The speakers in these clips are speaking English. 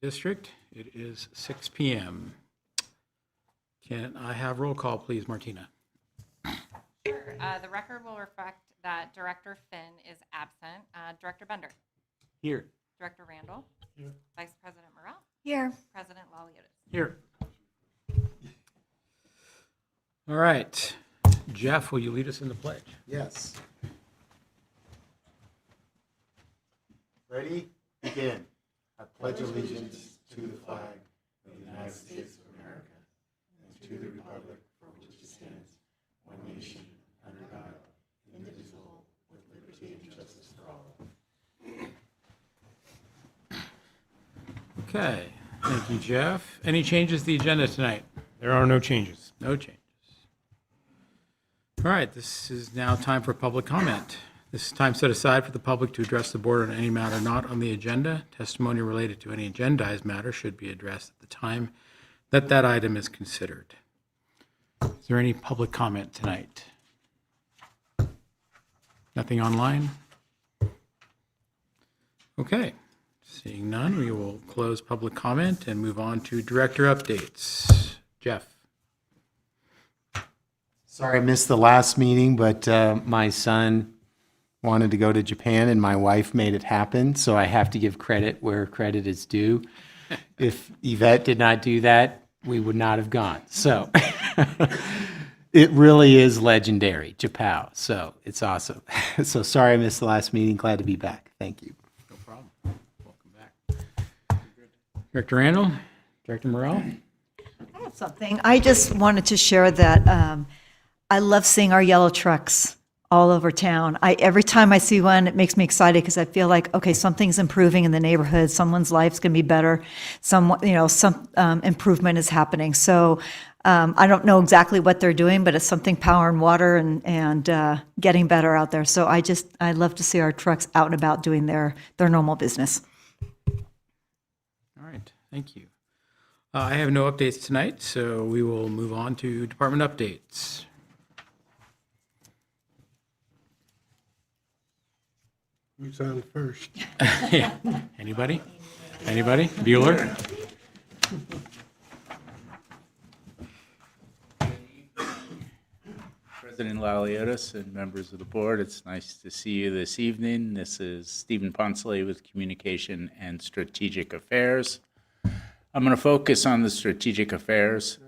District. It is 6 p.m. Can I have roll call, please, Martina? Sure. The record will reflect that Director Finn is absent. Director Bender. Here. Director Randall. Here. Vice President Morrell. Here. President Laliotis. Here. All right. Jeff, will you lead us in the pledge? Yes. Ready? Begin. I pledge allegiance to the flag of the United States of America and to the republic for which it stands, one nation, under God, indivisible, with liberty and justice for all. Okay. Thank you, Jeff. Any changes to the agenda tonight? There are no changes. No changes. All right. This is now time for public comment. This is time set aside for the public to address the board on any matter not on the agenda. Testimony related to any agendized matter should be addressed at the time that that item is considered. Is there any public comment tonight? Nothing online? Okay. Seeing none, we will close public comment and move on to director updates. Jeff. Sorry I missed the last meeting, but my son wanted to go to Japan and my wife made it happen, so I have to give credit where credit is due. If Yvette did not do that, we would not have gone. So it really is legendary, Japan. So it's awesome. So sorry I missed the last meeting. Glad to be back. Thank you. No problem. Welcome back. Director Randall, Director Morrell. I have something. I just wanted to share that I love seeing our yellow trucks all over town. Every time I see one, it makes me excited because I feel like, okay, something's improving in the neighborhood. Someone's life's going to be better. Some improvement is happening. So I don't know exactly what they're doing, but it's something power and water and getting better out there. So I love to see our trucks out and about doing their normal business. All right. Thank you. I have no updates tonight, so we will move on to department updates. Who's on first? Yeah. Anybody? Anybody? Bueller? President Laliotis and members of the board, it's nice to see you this evening. This is Stephen Ponsley with Communication and Strategic Affairs. I'm going to focus on the strategic affairs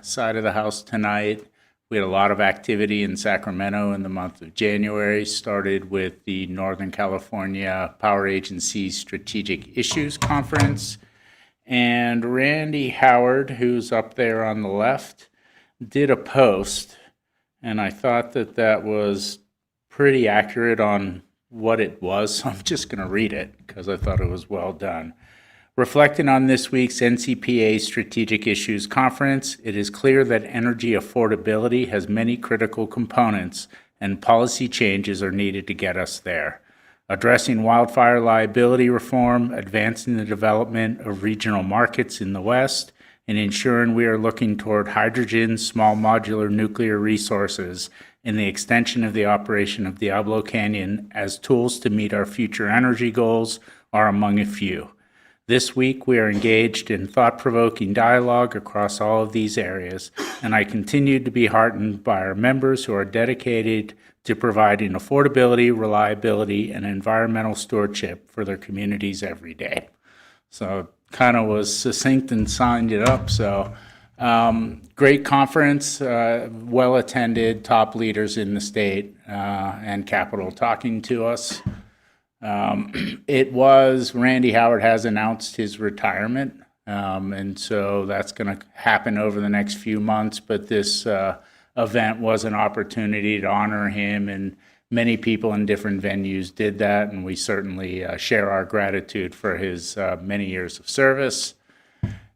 side of the house tonight. We had a lot of activity in Sacramento in the month of January, started with the Northern California Power Agency Strategic Issues Conference. And Randy Howard, who's up there on the left, did a post, and I thought that that was pretty accurate on what it was, so I'm just going to read it because I thought it was well done. Reflecting on this week's NCPA Strategic Issues Conference, it is clear that energy affordability has many critical components and policy changes are needed to get us there. Addressing wildfire liability reform, advancing the development of regional markets in the West, and ensuring we are looking toward hydrogen, small modular nuclear resources, and the extension of the operation of Diablo Canyon as tools to meet our future energy goals are among a few. This week, we are engaged in thought-provoking dialogue across all of these areas, and I continue to be heartened by our members who are dedicated to providing affordability, reliability, and environmental stewardship for their communities every day. So kind of was succinct and signed it up. So great conference, well-attended, top leaders in the state and capital talking to us. Randy Howard has announced his retirement, and so that's going to happen over the next few months, but this event was an opportunity to honor him, and many people in different venues did that, and we certainly share our gratitude for his many years of service.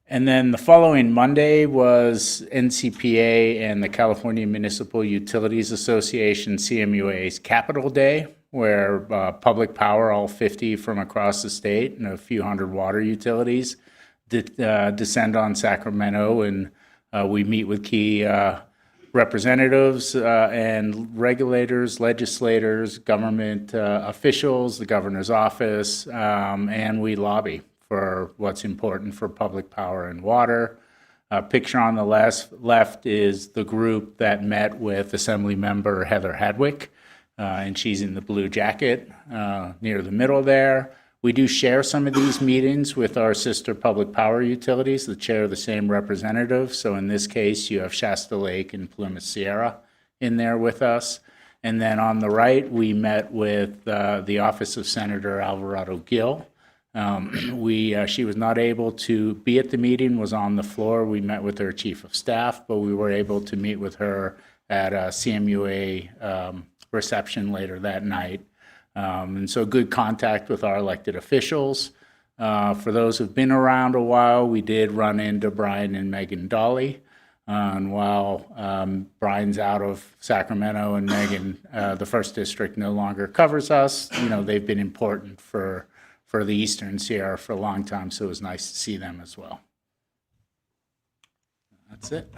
And then the following Monday was NCPA and the California Municipal Utilities Association, CMUA's Capital Day, where public power, all 50 from across the state and a few hundred water utilities descend on Sacramento, and we meet with key representatives and regulators, legislators, government officials, the governor's office, and we lobby for what's important for public power and water. Picture on the left is the group that met with Assemblymember Heather Hadwick, and she's in the blue jacket near the middle there. We do share some of these meetings with our sister public power utilities that share the same representative. So in this case, you have Shasta Lake and Plymouth Sierra in there with us. And then on the right, we met with the office of Senator Alvarado Gil. She was not able to be at the meeting, was on the floor. We met with her chief of staff, but we were able to meet with her at a CMUA reception later that night. And so good contact with our elected officials. For those who've been around a while, we did run into Brian and Megan Dolly. And while Brian's out of Sacramento and Megan, the first district no longer covers us, they've been important for the Eastern Sierra for a long time, so it was nice to see them as well. That's it.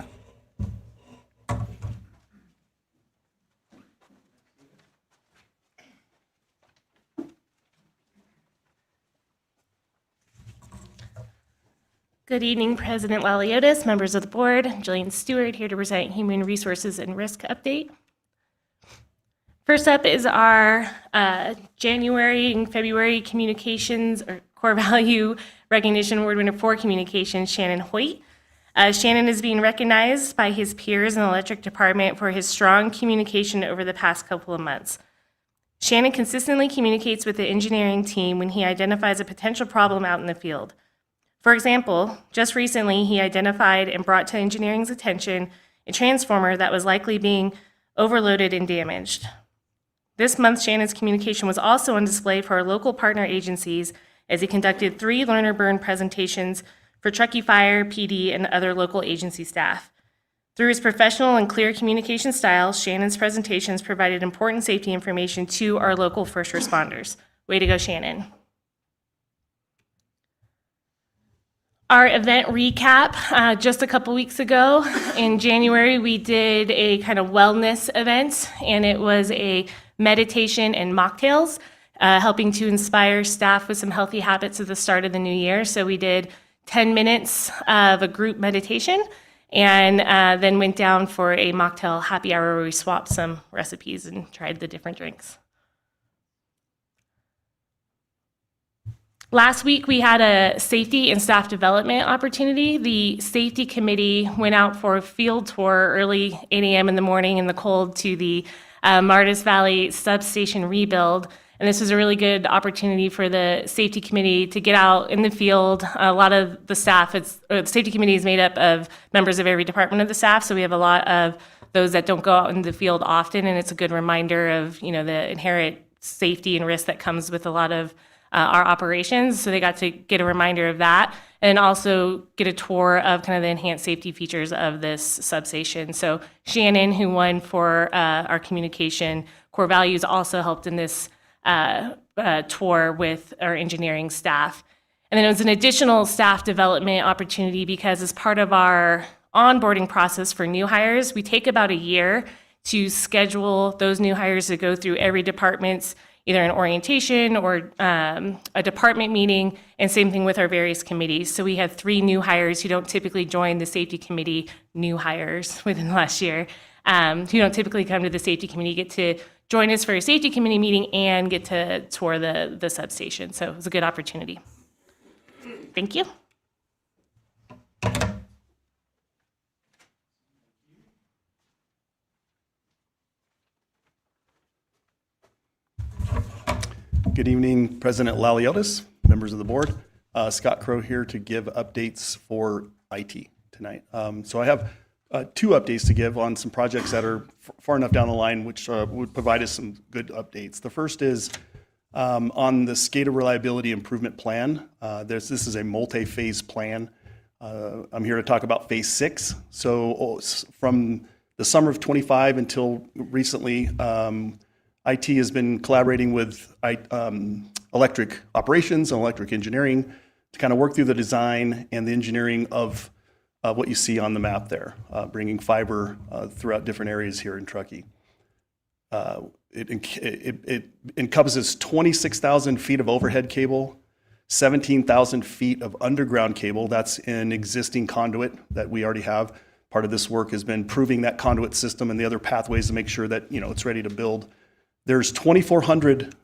Good evening, President Laliotis, members of the board. Jillian Stewart here to present Human Resources and Risk Update. First up is our January and February communications or core value recognition award winner for communications, Shannon Hoyt. Shannon is being recognized by his peers in the electric department for his strong communication over the past couple of months. Shannon consistently communicates with the engineering team when he identifies a potential problem out in the field. For example, just recently, he identified and brought to engineering's attention a transformer that was likely being overloaded and damaged. This month, Shannon's communication was also on display for our local partner agencies as he conducted 3 learner burn presentations for Truckee Fire, PD, and other local agency staff. Through his professional and clear communication style, Shannon's presentations provided important safety information to our local first responders. Way to go, Shannon. Our event recap, just a couple weeks ago in January, we did a kind of wellness event, and it was a meditation and mocktails, helping to inspire staff with some healthy habits at the start of the new year. So we did 10 minutes of a group meditation and then went down for a mocktail happy hour where we swapped some recipes and tried the different drinks. Last week, we had a safety and staff development opportunity. The safety committee went out for a field tour early 8 a.m. in the morning in the cold to the Martis Valley substation rebuild. And this was a really good opportunity for the safety committee to get out in the field. A lot of the staff, the safety committee is made up of members of every department of the staff. So we have a lot of those that don't go out in the field often. And it's a good reminder of, the inherent safety and risk that comes with a lot of our operations. So they got to get a reminder of that and also get a tour of kind of the enhanced safety features of this substation. So Shannon, who won for our communication core values, also helped in this tour with our engineering staff. And then it was an additional staff development opportunity because as part of our onboarding process for new hires, we take about a year to schedule those new hires to go through every department's either an orientation or a department meeting, and same thing with our various committees. So we had 3 new hires who don't typically join the safety committee, new hires within the last year, who don't typically come to the safety committee, get to join us for a safety committee meeting and get to tour the substation. So it was a good opportunity. Thank you. Good evening, President Laliotis, members of the board. Scott Crow here to give updates for IT tonight. So I have 2 updates to give on some projects that are far enough down the line, which would provide us some good updates. The first is on the SCADA reliability improvement plan. This is a multi-phase plan. I'm here to talk about phase 6. So from the summer of 25 until recently, IT has been collaborating with electric operations and electric engineering to kind of work through the design and the engineering of what you see on the map there, bringing fiber throughout different areas here in Truckee. It encompasses 26,000 feet of overhead cable, 17,000 feet of underground cable. That's an existing conduit that we already have. Part of this work has been proving that conduit system and the other pathways to make sure that, it's ready to build. There's 2,400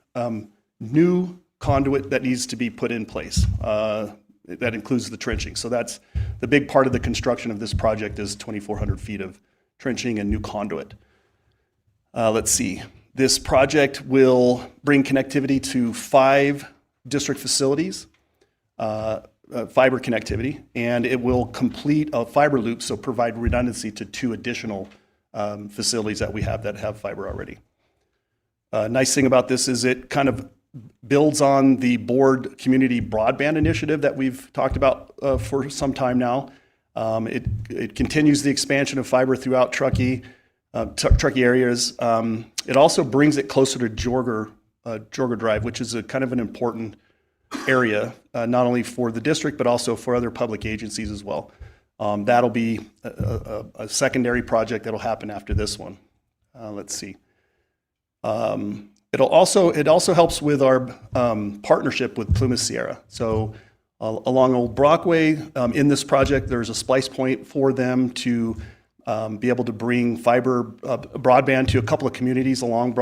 new conduit that needs to be put in place. That includes the trenching. So that's the big part of the construction of this project is 2,400 feet of trenching and new conduit. Let's see. This project will bring connectivity to 5 district facilities, fiber connectivity, and it will complete a fiber loop, so provide redundancy to 2 additional facilities that we have that have fiber already. Nice thing about this is it kind of builds on the board community broadband initiative that we've talked about for some time now. It continues the expansion of fiber throughout Truckee areas. It also brings it closer to Jorger Drive, which is a kind of an important area, not only for the district, but also for other public agencies as well. That'll be a secondary project that'll happen after this one. Let's see. It also helps with our partnership with Plymouth Sierra. So along Old Brockway, in this project, there's a splice point for them to be able to bring fiber broadband to a couple of communities along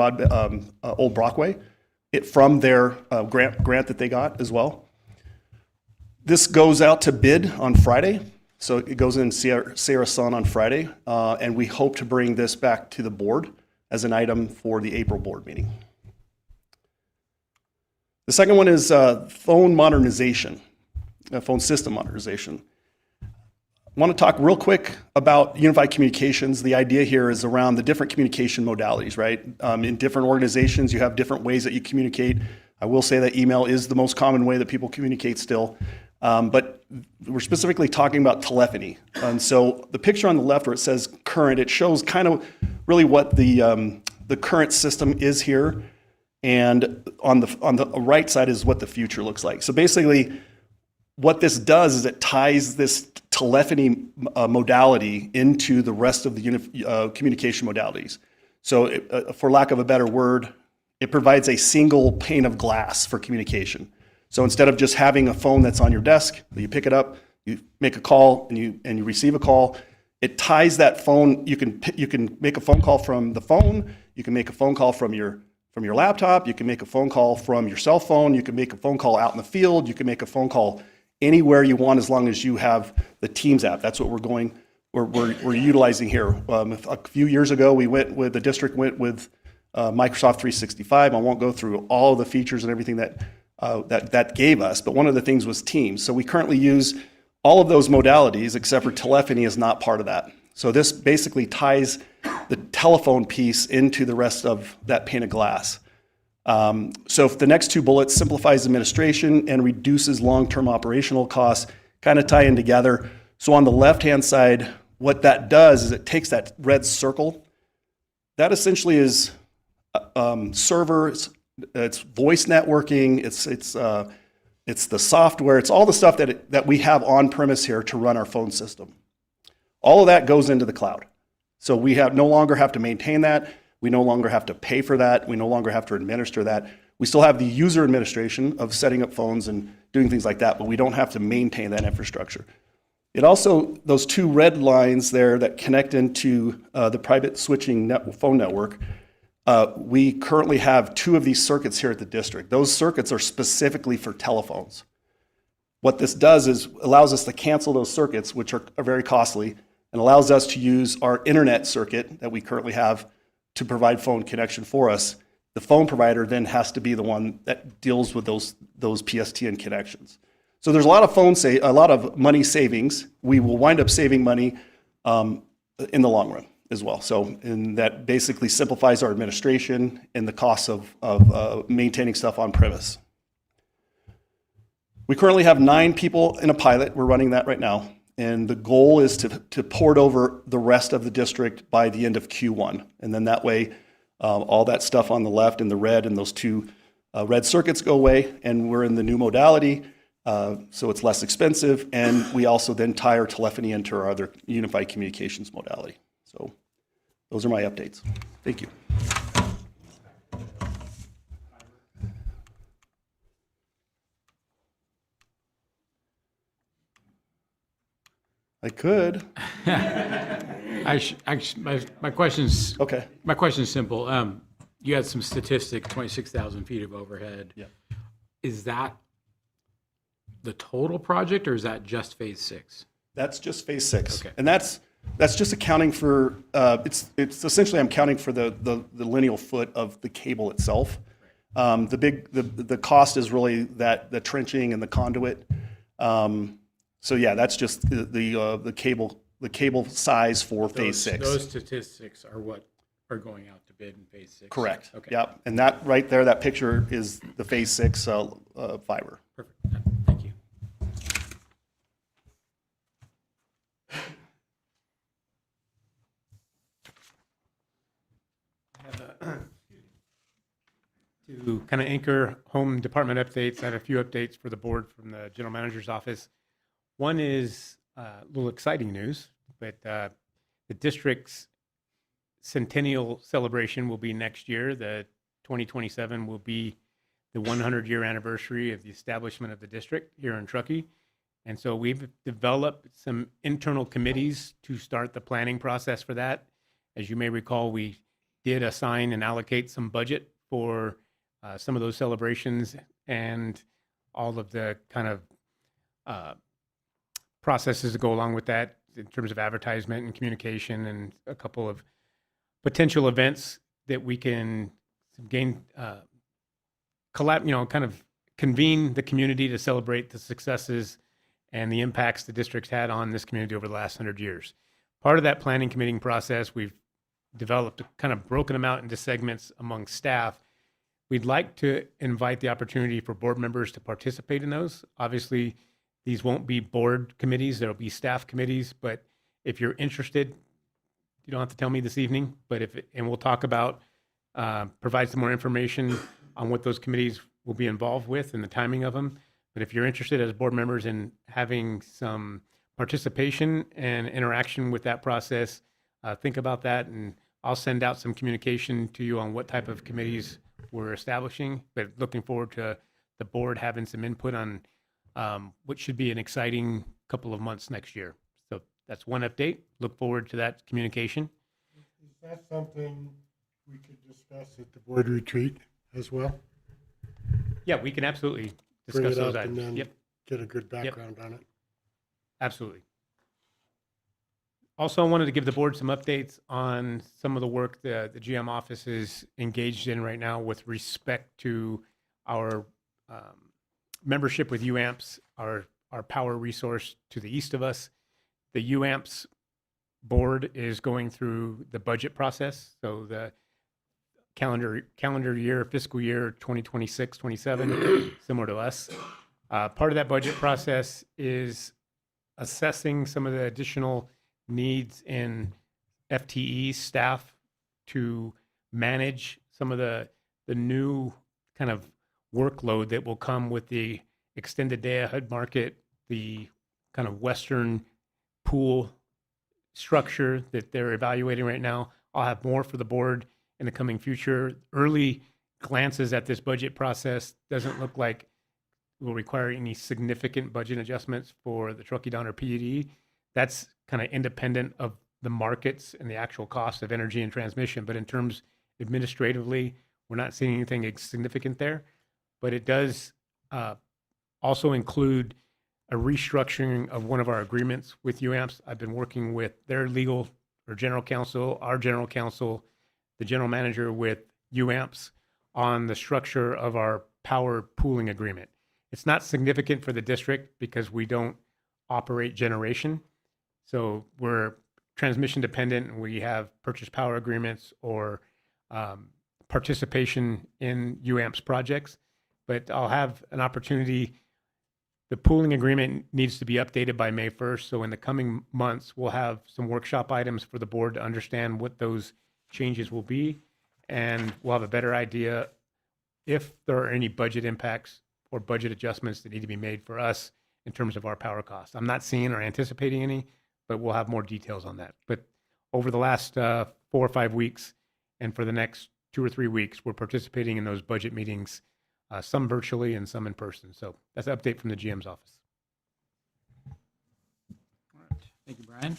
Old Brockway from their grant that they got as well. This goes out to bid on Friday. So it goes in Sierra Sun on Friday, and we hope to bring this back to the board as an item for the April board meeting. The second one is phone modernization, phone system modernization. I want to talk real quick about unified communications. The idea here is around the different communication modalities, right? In different organizations, you have different ways that you communicate. I will say that email is the most common way that people communicate still. But we're specifically talking about telephony. And so the picture on the left where it says current, it shows kind of really what the current system is here. And on the right side is what the future looks like. So basically, what this does is it ties this telephony modality into the rest of the communication modalities. So for lack of a better word, it provides a single pane of glass for communication. So instead of just having a phone that's on your desk, you pick it up, you make a call, and you receive a call, it ties that phone. You can make a phone call from the phone, you can make a phone call from your laptop, you can make a phone call from your cell phone, you can make a phone call out in the field, you can make a phone call anywhere you want as long as you have the Teams app. That's what we're utilizing here. A few years ago, the district went with Microsoft 365. I won't go through all of the features and everything that gave us, but one of the things was Teams. So we currently use all of those modalities, except for telephony is not part of that. So this basically ties the telephone piece into the rest of that pane of glass. So if the next 2 bullets simplifies administration and reduces long-term operational costs, kind of tie in together. So on the left-hand side, what that does is it takes that red circle. That essentially is servers, it's voice networking, it's the software, it's all the stuff that we have on premise here to run our phone system. All of that goes into the cloud. So we no longer have to maintain that. We no longer have to pay for that. We no longer have to administer that. We still have the user administration of setting up phones and doing things like that, but we don't have to maintain that infrastructure. It also, those 2 red lines there that connect into the private switching phone network, we currently have 2 of these circuits here at the district. Those circuits are specifically for telephones. What this does is allows us to cancel those circuits, which are very costly, and allows us to use our internet circuit that we currently have to provide phone connection for us. The phone provider then has to be the one that deals with those PSTN connections. So there's a lot of money savings. We will wind up saving money in the long run as well. And that basically simplifies our administration and the costs of maintaining stuff on premise. We currently have 9 people in a pilot. We're running that right now. And the goal is to port over the rest of the district by the end of Q1. And then that way, all that stuff on the left in the red and those 2 red circuits go away, and we're in the new modality, so it's less expensive. And we also then tie our telephony into our other unified communications modality. So those are my updates. Thank you. I could. My question's, Okay. my question's simple. You had some statistics, 26,000 feet of overhead. Yeah. Is that the total project or is that just phase 6? That's just phase 6. Okay. And that's just accounting for, it's essentially I'm counting for the lineal foot of the cable itself. The cost is really the trenching and the conduit. So yeah, that's just the cable size for phase 6. Those statistics are what are going out to bid in phase 6? Correct. Okay. Yep. And that right there, that picture is the phase 6 fiber. Perfect. Thank you. To kind of anchor home department updates, I have a few updates for the board from the general manager's office. One is a little exciting news, but the district's centennial celebration will be next year. The 2027 will be the 100-year anniversary of the establishment of the district here in Truckee. And so we've developed some internal committees to start the planning process for that. As you may recall, we did assign and allocate some budget for some of those celebrations and all of the kind of processes that go along with that in terms of advertisement and communication and a couple of potential events that we can gain, kind of convene the community to celebrate the successes and the impacts the district's had on this community over the last 100 years. Part of that planning committee process, we've developed, kind of broken them out into segments among staff. We'd like to invite the opportunity for board members to participate in those. Obviously, these won't be board committees, there'll be staff committees, but if you're interested, you don't have to tell me this evening, but and we'll talk about, provide some more information on what those committees will be involved with and the timing of them. But if you're interested as board members in having some participation and interaction with that process, think about that, and I'll send out some communication to you on what type of committees we're establishing, but looking forward to the board having some input on what should be an exciting couple of months next year. So that's one update. Look forward to that communication. Is that something we could discuss at the board retreat as well? Yeah, we can absolutely Bring discuss it those up and items. then Yep, get a good background on it. absolutely. Also, I wanted to give the board some updates on some of the work the GM office is engaged in right now with respect to our membership with UAMPS, our power resource to the east of us. The UAMPS board is going through the budget process. So the calendar year, fiscal year 2026, 27, similar to us. Part of that budget process is assessing some of the additional needs in FTE staff to manage some of the new kind of workload that will come with the extended day HUD market, the kind of Western pool structure that they're evaluating right now. I'll have more for the board in the coming future. Early glances at this budget process doesn't look like it will require any significant budget adjustments for the Truckee Donner PUD. That's kind of independent of the markets and the actual cost of energy and transmission. But in terms administratively, we're not seeing anything significant there. But it does also include a restructuring of one of our agreements with UAMPS. I've been working with their legal or general counsel, our general counsel, the general manager with UAMPS on the structure of our power pooling agreement. It's not significant for the district because we don't operate generation. So we're transmission dependent and we have purchase power agreements or participation in UAMPS projects. But I'll have an opportunity. The pooling agreement needs to be updated by May 1st. So in the coming months, we'll have some workshop items for the board to understand what those changes will be. And we'll have a better idea if there are any budget impacts or budget adjustments that need to be made for us in terms of our power costs. I'm not seeing or anticipating any, but we'll have more details on that. But over the last 4 or 5 weeks and for the next 2 or 3 weeks, we're participating in those budget meetings, some virtually and some in person. So that's an update from the GM's office. Thank you, Brian.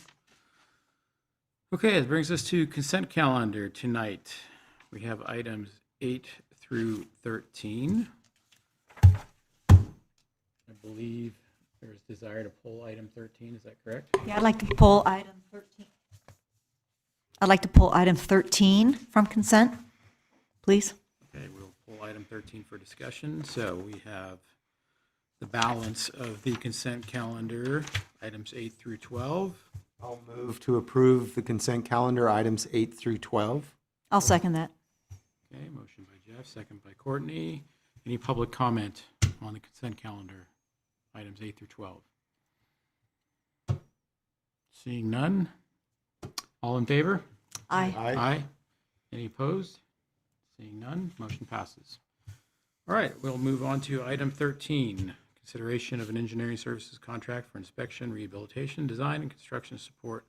Okay, that brings us to consent calendar tonight. We have items 8 through 13. I believe there's desire to pull item 13, is that correct? Yeah, I'd like to pull item 13. I'd like to pull item 13 from consent, please. Okay, we'll pull item 13 for discussion. So we have the balance of the consent calendar, items 8 through 12. I'll move to approve the consent calendar, items 8 through 12. I'll second that. Okay, motion by Jeff, second by Courtney. Any public comment on the consent calendar, items 8 through 12? Seeing none. All in favor? Aye. Aye. Any opposed? Seeing none, motion passes. All right, we'll move on to item 13, consideration of an engineering services contract for inspection, rehabilitation, design, and construction support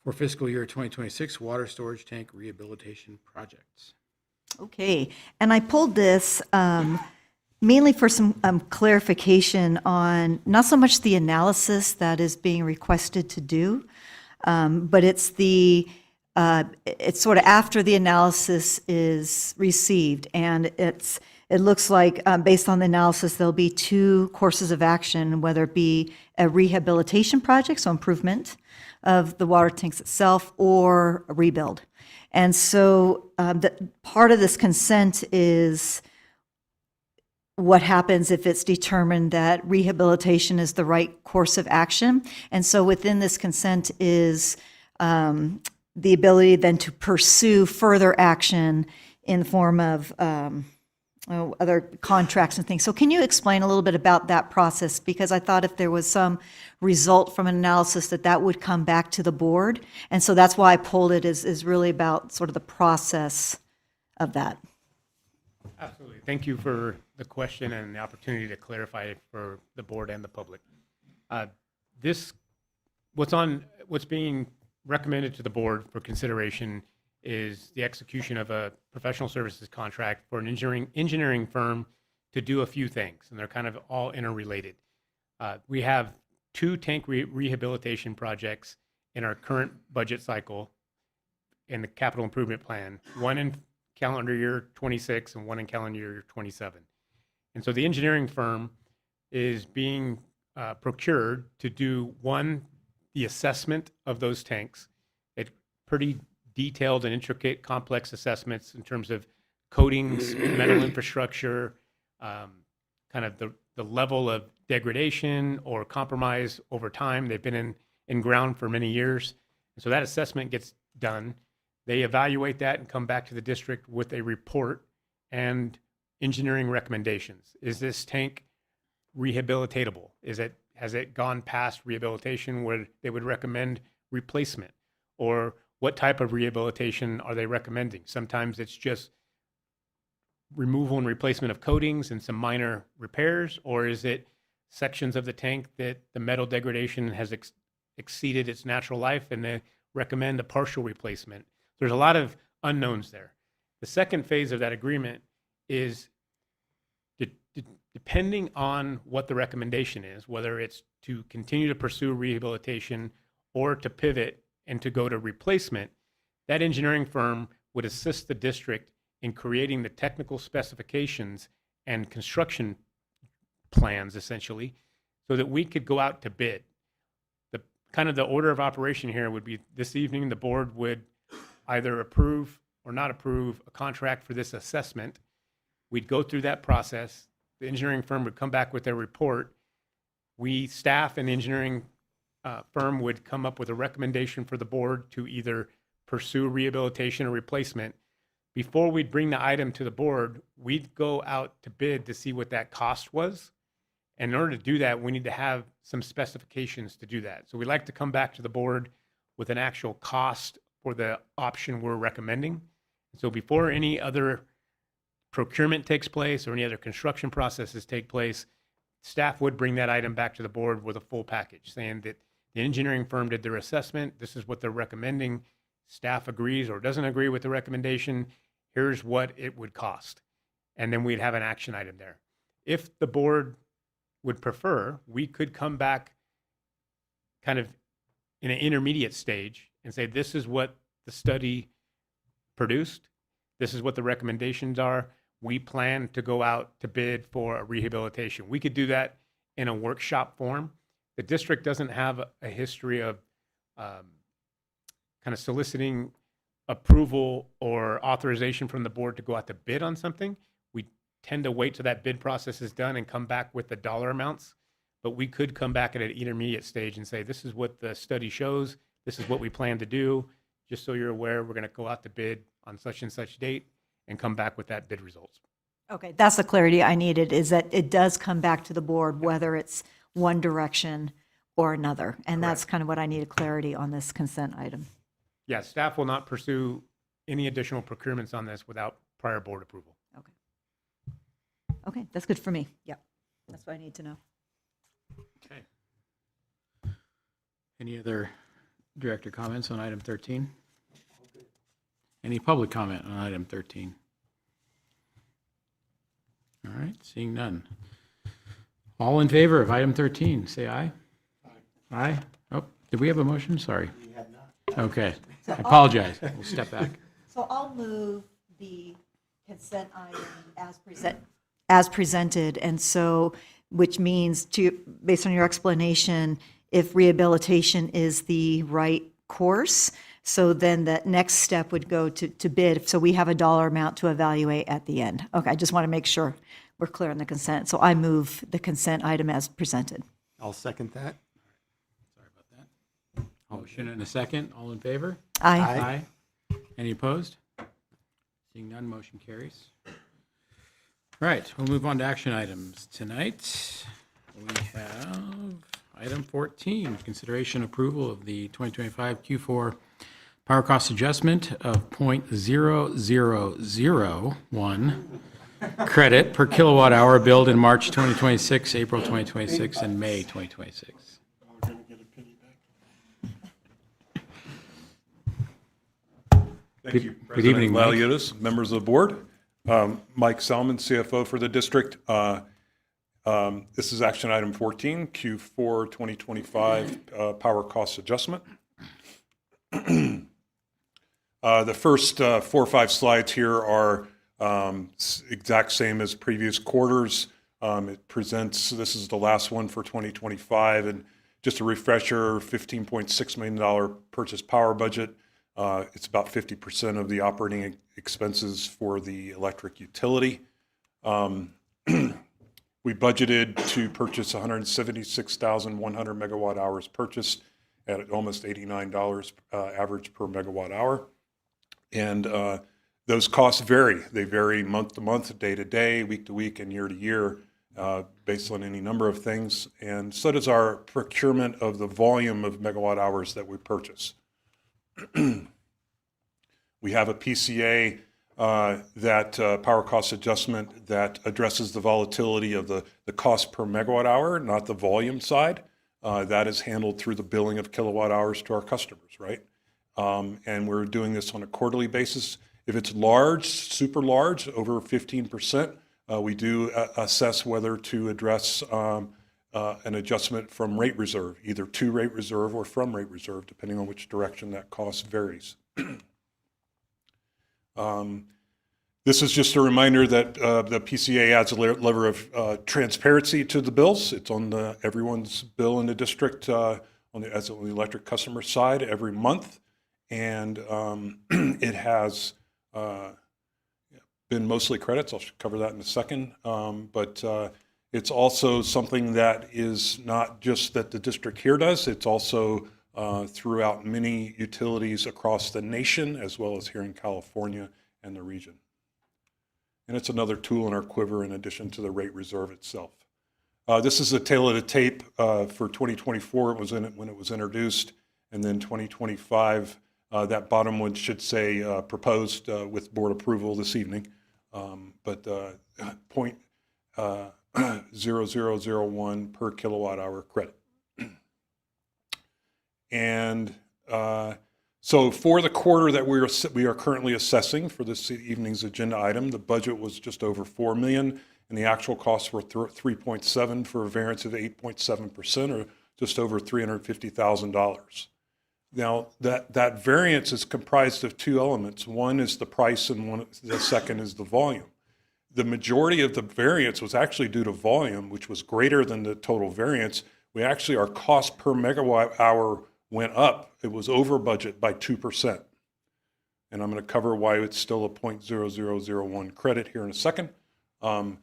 for fiscal year 2026 water storage tank rehabilitation projects. Okay, and I pulled this mainly for some clarification on not so much the analysis that is being requested to do, but it's it's sort of after the analysis is received, and it looks like based on the analysis there'll be two courses of action, whether it be a rehabilitation project, so improvement of the water tanks itself, or a rebuild. And so part of this consent is what happens if it's determined that rehabilitation is the right course of action. And so within this consent is the ability then to pursue further action in the form of other contracts and things. So can you explain a little bit about that process? Because I thought if there was some result from an analysis that would come back to the board. And so that's why I pulled it, is really about sort of the process of that. Absolutely. Thank you for the question and the opportunity to clarify it for the board and the public. What's being recommended to the board for consideration is the execution of a professional services contract for an engineering firm to do a few things, and they're kind of all interrelated. We have two tank rehabilitation projects in our current budget cycle in the capital improvement plan, one in calendar year 26 and one in calendar year 27. And so the engineering firm is being procured to do, one, the assessment of those tanks. It's pretty detailed and intricate, complex assessments in terms of coatings, metal infrastructure, kind of the level of degradation or compromise over time. They've been in ground for many years. And so that assessment gets done. They evaluate that and come back to the district with a report and engineering recommendations. Is this tank rehabilitatable? Has it gone past rehabilitation where they would recommend replacement? Or what type of rehabilitation are they recommending? Sometimes it's just removal and replacement of coatings and some minor repairs, or is it sections of the tank that the metal degradation has exceeded its natural life and they recommend a partial replacement? There's a lot of unknowns there. The second phase of that agreement is depending on what the recommendation is, whether it's to continue to pursue rehabilitation or to pivot and to go to replacement, that engineering firm would assist the district in creating the technical specifications and construction plans, essentially, so that we could go out to bid. The kind of the order of operation here would be this evening, the board would either approve or not approve a contract for this assessment. We'd go through that process. The engineering firm would come back with their report. We, staff and the engineering firm, would come up with a recommendation for the board to either pursue rehabilitation or replacement. Before we'd bring the item to the board, we'd go out to bid to see what that cost was. And in order to do that, we need to have some specifications to do that. So we like to come back to the board with an actual cost for the option we're recommending. So before any other procurement takes place or any other construction processes take place, staff would bring that item back to the board with a full package saying that the engineering firm did their assessment, this is what they're recommending, staff agrees or doesn't agree with the recommendation, here's what it would cost. And then we'd have an action item there. If the board would prefer, we could come back kind of in an intermediate stage and say, this is what the study produced. This is what the recommendations are. We plan to go out to bid for a rehabilitation. We could do that in a workshop form. The district doesn't have a history of kind of soliciting approval or authorization from the board to go out to bid on something. We tend to wait till that bid process is done and come back with the dollar amounts. But we could come back at an intermediate stage and say, this is what the study shows. This is what we plan to do. Just so you're aware, we're going to go out to bid on such and such date and come back with that bid results. Okay, that's the clarity I needed, is that it does come back to the board, whether it's one direction or another. And that's kind of what I needed clarity on this consent item. Yeah, staff will not pursue any additional procurements on this without prior board approval. Okay. Okay, that's good for me. Yep, that's what I need to know. Okay. Any other director comments on item 13? Any public comment on item 13? All right, seeing none. All in favor of item 13, say aye. Aye. Oh, did we have a motion? Sorry. We have not. Okay, I apologize. We'll step back. So I'll move the consent item as presented, and so, which means, based on your explanation, if rehabilitation is the right course, so then the next step would go to bid, so we have a dollar amount to evaluate at the end. Okay, I just want to make sure we're clear on the consent, so I move the consent item as presented. I'll second that. Sorry about that. Motion and a second. All in favor? Aye. Aye. Any opposed? Seeing none, motion carries. All right, we'll move on to action items. Tonight, we have item 14, consideration approval of the 2025 Q4 power cost adjustment of .0001 credit per kilowatt hour billed in March 2026, April 2026, and May 2026. Thank you, Good evening, President Mike. Laliotis, members of the board. Mike Salmon, CFO for the district. This is action item 14, Q4 2025 power cost adjustment. The first 4 or 5 slides here are exact same as previous quarters. It presents, this is the last one for 2025, and just a refresher, $15.6 million purchase power budget. It's about 50% of the operating expenses for the electric utility. We budgeted to purchase 176,100 megawatt hours purchased at almost $89 average per megawatt hour. And those costs vary. They vary month to month, day to day, week to week, and year to year, based on any number of things. And so does our procurement of the volume of megawatt hours that we purchase. We have a PCA power cost adjustment that addresses the volatility of the cost per megawatt hour, not the volume side. That is handled through the billing of kilowatt hours to our customers, right? And we're doing this on a quarterly basis. If it's large, super large, over 15%, we do assess whether to address an adjustment from rate reserve, either to rate reserve or from rate reserve, depending on which direction that cost varies. This is just a reminder that the PCA adds a level of transparency to the bills. It's on everyone's bill in the district as on the electric customer side every month. And it has been mostly credits. I'll cover that in a second. But it's also something that is not just that the district here does. It's also throughout many utilities across the nation, as well as here in California and the region. And it's another tool in our quiver in addition to the rate reserve itself. This is a tale of the tape for 2024. It was when it was introduced, and then 2025. That bottom one should say proposed with board approval this evening, but .0001 per kilowatt hour credit. And so for the quarter that we are currently assessing for this evening's agenda item, the budget was just over $4 million, and the actual costs were 3.7 for a variance of 8.7%, or just over $350,000. Now, that variance is comprised of two elements. One is the price and the second is the volume. The majority of the variance was actually due to volume, which was greater than the total variance. Our cost per megawatt hour went up. It was over budget by 2%. And I'm going to cover why it's still a 0.0001 credit here in a second. A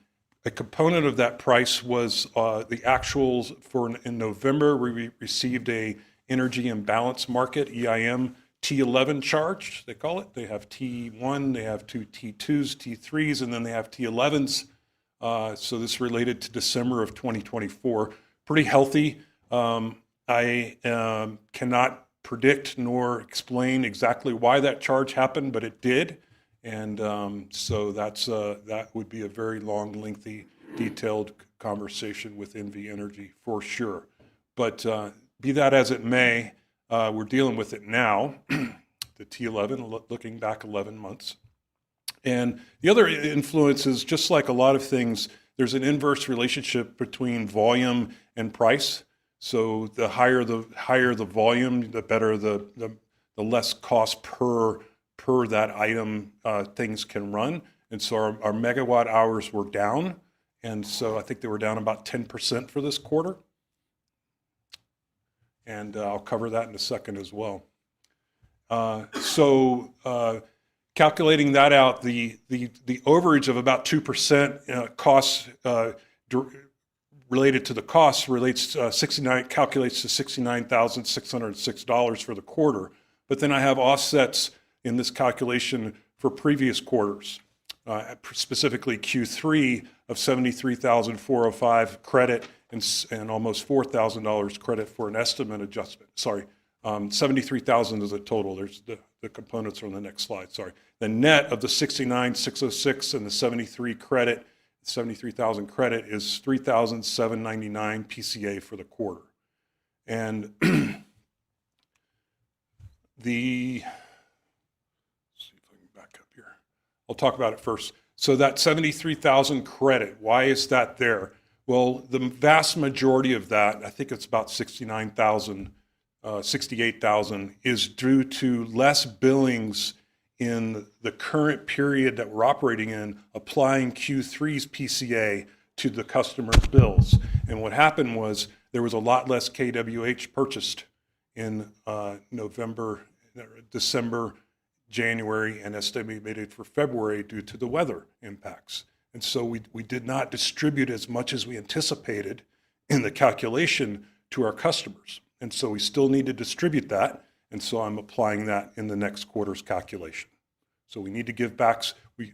component of that price was the actuals in November. We received a energy imbalance market, EIM, T11 charge, they call it. They have T1, they have two T2s, T3s, and then they have T11s. So this related to December of 2024. Pretty healthy. I cannot predict nor explain exactly why that charge happened, but it did. And so that would be a very long, lengthy, detailed conversation with NV Energy for sure. But be that as it may, we're dealing with it now, the T11, looking back 11 months. And the other influence is, just like a lot of things, there's an inverse relationship between volume and price. So the higher the volume, the better the less cost per that item things can run. And so our megawatt hours were down. And so I think they were down about 10% for this quarter. And I'll cover that in a second as well. Calculating that out, the overage of about 2% costs related to the costs calculates to $69,606 for the quarter. But then I have offsets in this calculation for previous quarters, specifically Q3 of $73,405 credit and almost $4,000 credit for an estimate adjustment. Sorry, 73,000 is a total. There's the components are on the next slide. Sorry. The net of the 69,606 and the 73,000 credit is 3,799 PCA for the quarter. And let's see if I can back up here. I'll talk about it first. So that 73,000 credit, why is that there? Well, the vast majority of that, I think it's about 68,000, is due to less billings in the current period that we're operating in, applying Q3's PCA to the customer's bills. And what happened was there was a lot less kWh purchased in November, December, January, and estimated for February due to the weather impacts. And so we did not distribute as much as we anticipated in the calculation to our customers. And so we still need to distribute that. And so I'm applying that in the next quarter's calculation. So we need to give back, we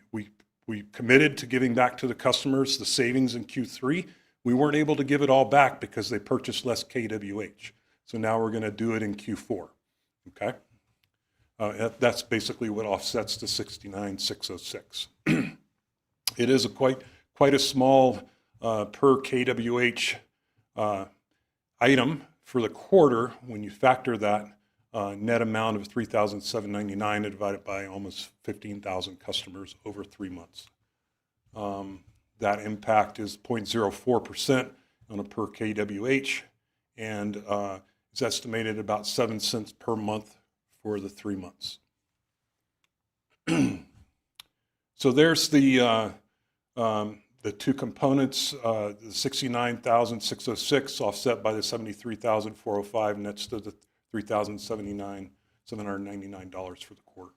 committed to giving back to the customers the savings in Q3. We weren't able to give it all back because they purchased less kWh. So now we're going to do it in Q4. Okay? That's basically what offsets the 69,606. It is quite a small per kWh item for the quarter when you factor that net amount of 3,799 divided by almost 15,000 customers over 3 months. That impact is 0.04% on a per kWh, and it's estimated about 7 cents per month for the 3 months. So there's the two components, the 69,606 offset by the 73,405 nets to the $3,799 for the quarter.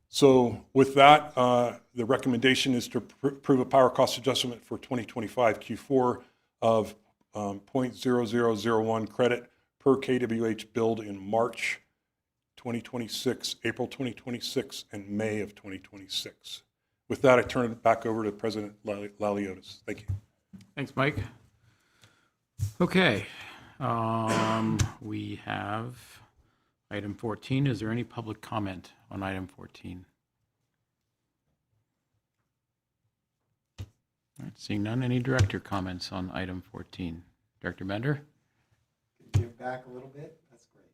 So with that, the recommendation is to approve a power cost adjustment for 2025 Q4 of 0.0001 credit per kWh billed in March 2026, April 2026, and May of 2026. With that, I turn it back over to President Laliotis. Thank you. Thanks, Mike. Okay. We have item 14. Is there any public comment on item 14? All right, seeing none, any director comments on item 14? Director Bender? Give back a little bit? That's great.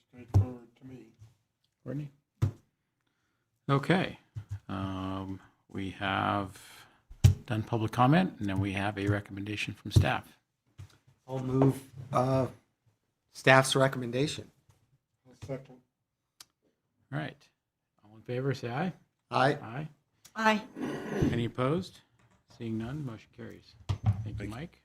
Straightforward to me. Courtney? Okay. We have done public comment, and then we have a recommendation from staff. I'll move staff's recommendation. All right. All in favor, say aye. Aye. Aye. Aye. Any opposed? Seeing none, motion carries. Thank you, Mike.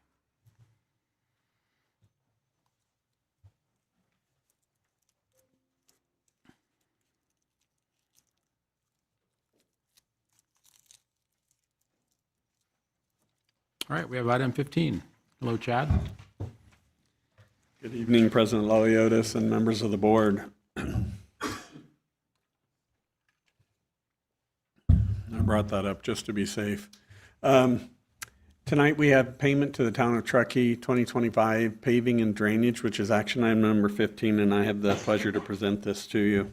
All right, we have item 15. Hello, Chad. Good evening, President Laliotis and members of the board. I brought that up just to be safe. Tonight, we have payment to the town of Truckee 2025 paving and drainage, which is action item number 15, and I have the pleasure to present this to you.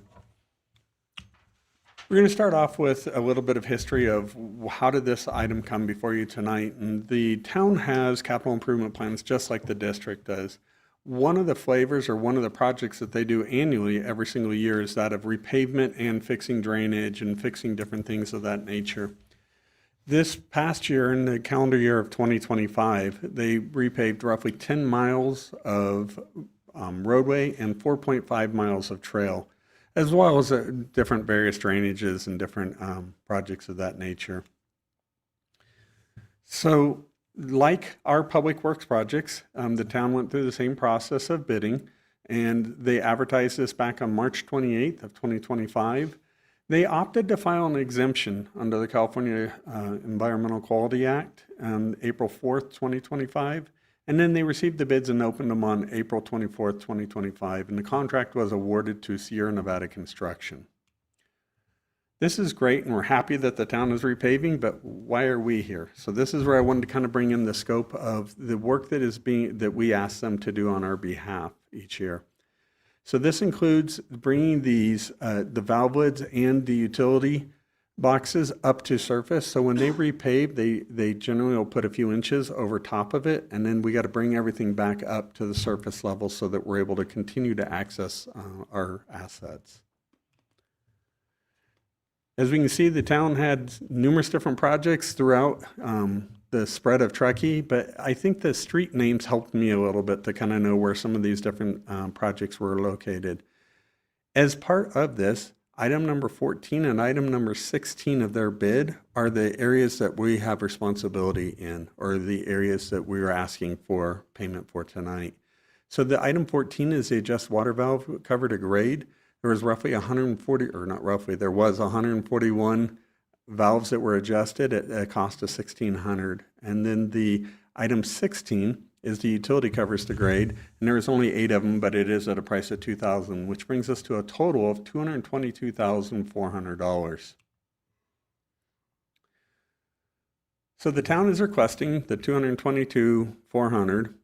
We're going to start off with a little bit of history of how did this item come before you tonight. And the town has capital improvement plans just like the district does. One of the flavors or one of the projects that they do annually every single year is that of repavement and fixing drainage and fixing different things of that nature. This past year, in the calendar year of 2025, they repaved roughly 10 miles of roadway and 4.5 miles of trail, as well as different various drainages and different projects of that nature. So, like our public works projects, the town went through the same process of bidding, and they advertised this back on March 28th of 2025. They opted to file an exemption under the California Environmental Quality Act on April 4th, 2025. And then they received the bids and opened them on April 24th, 2025. And the contract was awarded to Sierra Nevada Construction. This is great, and we're happy that the town is repaving, but why are we here? So this is where I wanted to kind of bring in the scope of the work that we ask them to do on our behalf each year. So this includes bringing these, the valve lids and the utility boxes up to surface. So when they repave, they generally will put a few inches over top of it, and then we got to bring everything back up to the surface level so that we're able to continue to access our assets. As we can see, the town had numerous different projects throughout the spread of Truckee, but I think the street names helped me a little bit to kind of know where some of these different projects were located. As part of this, item number 14 and item number 16 of their bid are the areas that we have responsibility in, or the areas that we were asking for payment for tonight. So the item 14 is the adjust water valve cover to grade. There was roughly 140, or not roughly, there was 141 valves that were adjusted at a cost of $1,600. And then the item 16 is the utility covers to grade, and there was only 8 of them, but it is at a price of $2,000, which brings us to a total of $222,400. So the town is requesting the $222,400,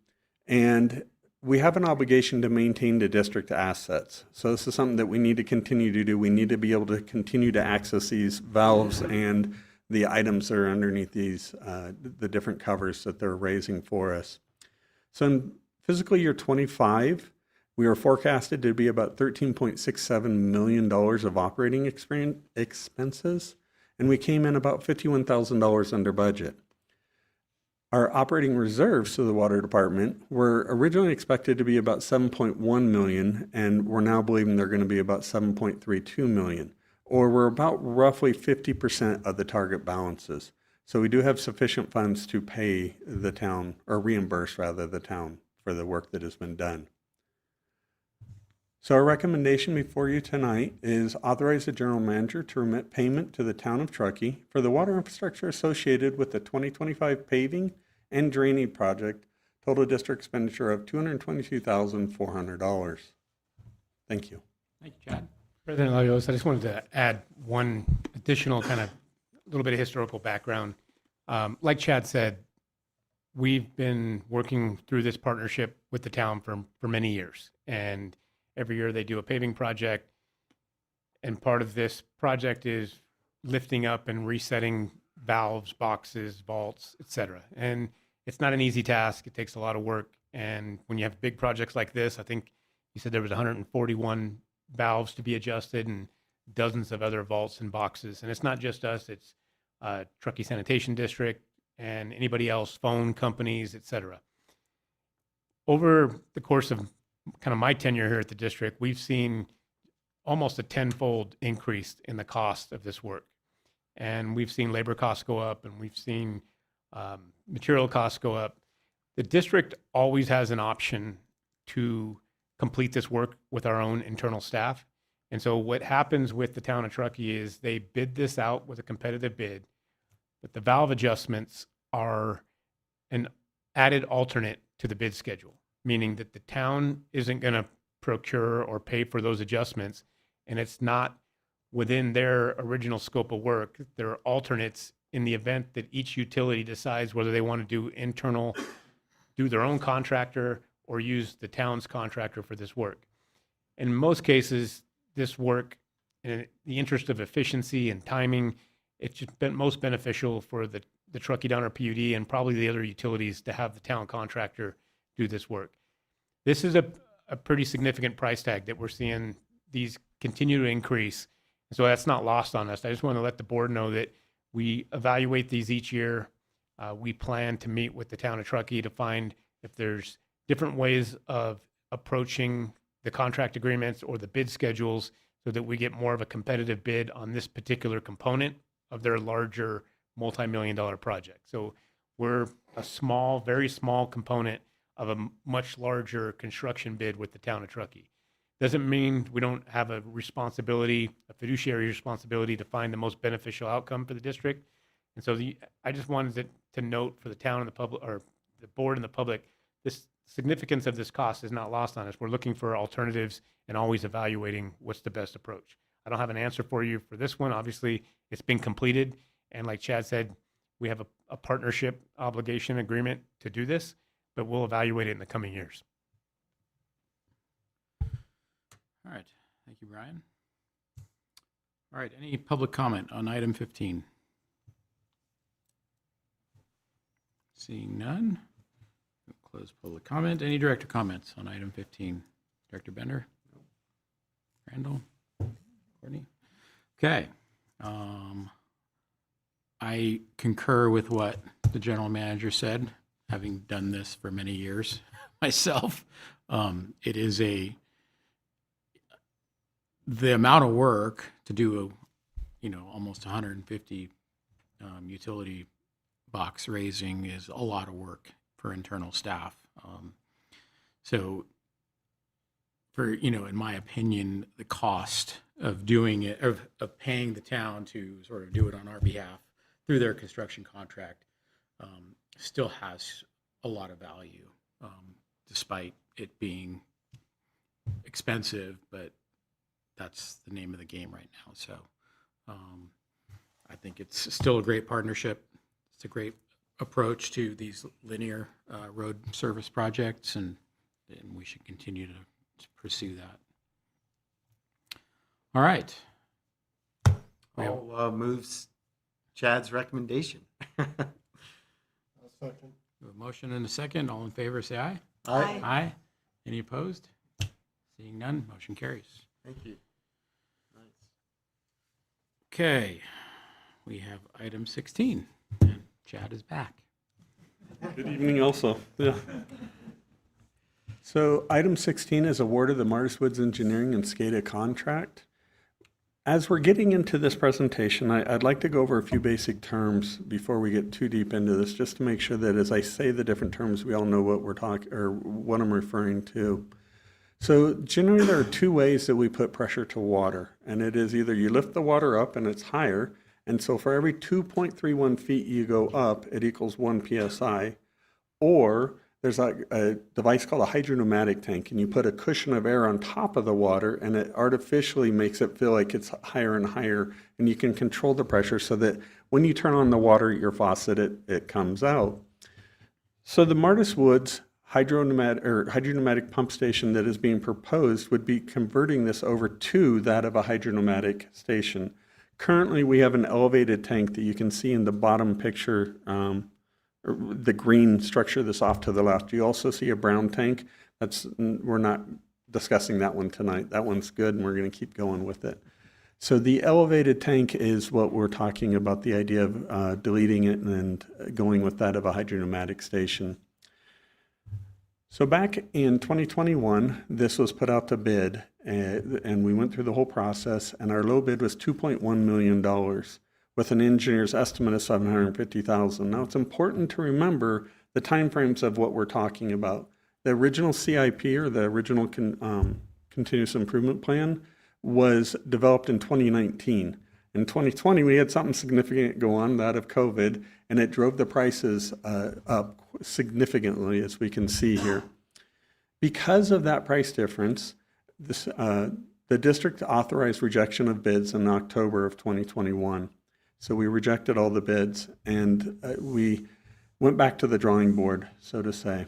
and we have an obligation to maintain the district assets. So this is something that we need to continue to do. We need to be able to continue to access these valves and the items that are underneath these, the different covers that they're raising for us. So in fiscal year 25, we are forecasted to be about $13.67 million of operating expenses, and we came in about $51,000 under budget. Our operating reserves to the water department were originally expected to be about $7.1 million, and we're now believing they're going to be about $7.32 million, or we're about roughly 50% of the target balances. So we do have sufficient funds to pay the town, or reimburse rather the town, for the work that has been done. So our recommendation before you tonight is authorize the general manager to remit payment to the town of Truckee for the water infrastructure associated with the 2025 paving and drainage project, total district expenditure of $222,400. Thank you. Thank you, Chad. President Lalios, I just wanted to add one additional kind of little bit of historical background. Like Chad said, we've been working through this partnership with the town for many years, and every year they do a paving project, and part of this project is lifting up and resetting valves, boxes, vaults, etc. And it's not an easy task. It takes a lot of work. And when you have big projects like this, I think you said there was 141 valves to be adjusted and dozens of other vaults and boxes. And it's not just us. It's Truckee Sanitation District and anybody else, phone companies, etc. over the course of kind of my tenure here at the district, we've seen almost a tenfold increase in the cost of this work. And we've seen labor costs go up, and we've seen material costs go up. The district always has an option to complete this work with our own internal staff. And so what happens with the town of Truckee is they bid this out with a competitive bid, but the valve adjustments are an added alternate to the bid schedule, meaning that the town isn't going to procure or pay for those adjustments, and it's not within their original scope of work. There are alternates in the event that each utility decides whether they want to do their own contractor or use the town's contractor for this work. In most cases, this work, in the interest of efficiency and timing, it's just been most beneficial for the Truckee Downer PUD and probably the other utilities to have the town contractor do this work. This is a pretty significant price tag that we're seeing these continue to increase. So that's not lost on us. I just want to let the board know that we evaluate these each year. We plan to meet with the town of Truckee to find if there's different ways of approaching the contract agreements or the bid schedules so that we get more of a competitive bid on this particular component of their larger multi-million-dollar project. So we're a small, very small component of a much larger construction bid with the town of Truckee. Doesn't mean we don't have a responsibility, a fiduciary responsibility to find the most beneficial outcome for the district. And so I just wanted to note for the town and the public, or the board and the public, this significance of this cost is not lost on us. We're looking for alternatives and always evaluating what's the best approach. I don't have an answer for you for this one. Obviously, it's been completed. And like Chad said, we have a partnership obligation agreement to do this, but we'll evaluate it in the coming years. All right. Thank you, Brian. All right. Any public comment on item 15? Seeing none, we'll close public comment. Any director comments on item 15? Director Bender? Randall? Courtney? Okay. I concur with what the general manager said, having done this for many years myself. It is the amount of work to do almost 150 utility box raising is a lot of work for internal staff. So for, in my opinion, the cost of doing it, of paying the town to sort of do it on our behalf through their construction contract, still has a lot of value, despite it being expensive, but that's the name of the game right now. So I think it's still a great partnership. It's a great approach to these linear road service projects, and we should continue to pursue that. All right. I'll move Chad's recommendation. We have a motion and a second. All in favor, say aye. Aye. Aye. Any opposed? Seeing none, motion carries. Thank you. Okay, we have item 16, and Chad is back. Good evening also. Yeah. So item 16 is award of the Martis Woods Engineering and SCADA contract. As we're getting into this presentation, I'd like to go over a few basic terms before we get too deep into this, just to make sure that as I say the different terms, we all know what we're talking, or what I'm referring to. So generally there are two ways that we put pressure to water, and it is either you lift the water up and it's higher, and so for every 2.31 feet you go up, it equals 1 psi, or there's a device called a hydropneumatic tank, and you put a cushion of air on top of the water, and it artificially makes it feel like it's higher and higher, and you can control the pressure so that when you turn on the water at your faucet, it comes out. So the Martis Woods hydropneumatic pump station that is being proposed would be converting this over to that of a hydropneumatic station. Currently, we have an elevated tank that you can see in the bottom picture, the green structure that's off to the left. You also see a brown tank. We're not discussing that one tonight. That one's good, and we're going to keep going with it. So the elevated tank is what we're talking about, the idea of deleting it and going with that of a hydropneumatic station. So back in 2021, this was put out to bid, and we went through the whole process, and our low bid was $2.1 million with an engineer's estimate of $750,000. Now, it's important to remember the timeframes of what we're talking about. The original CIP, or the original continuous improvement plan, was developed in 2019. In 2020, we had something significant go on, that of COVID, and it drove the prices up significantly, as we can see here. Because of that price difference, the district authorized rejection of bids in October of 2021. So we rejected all the bids, and we went back to the drawing board, so to say.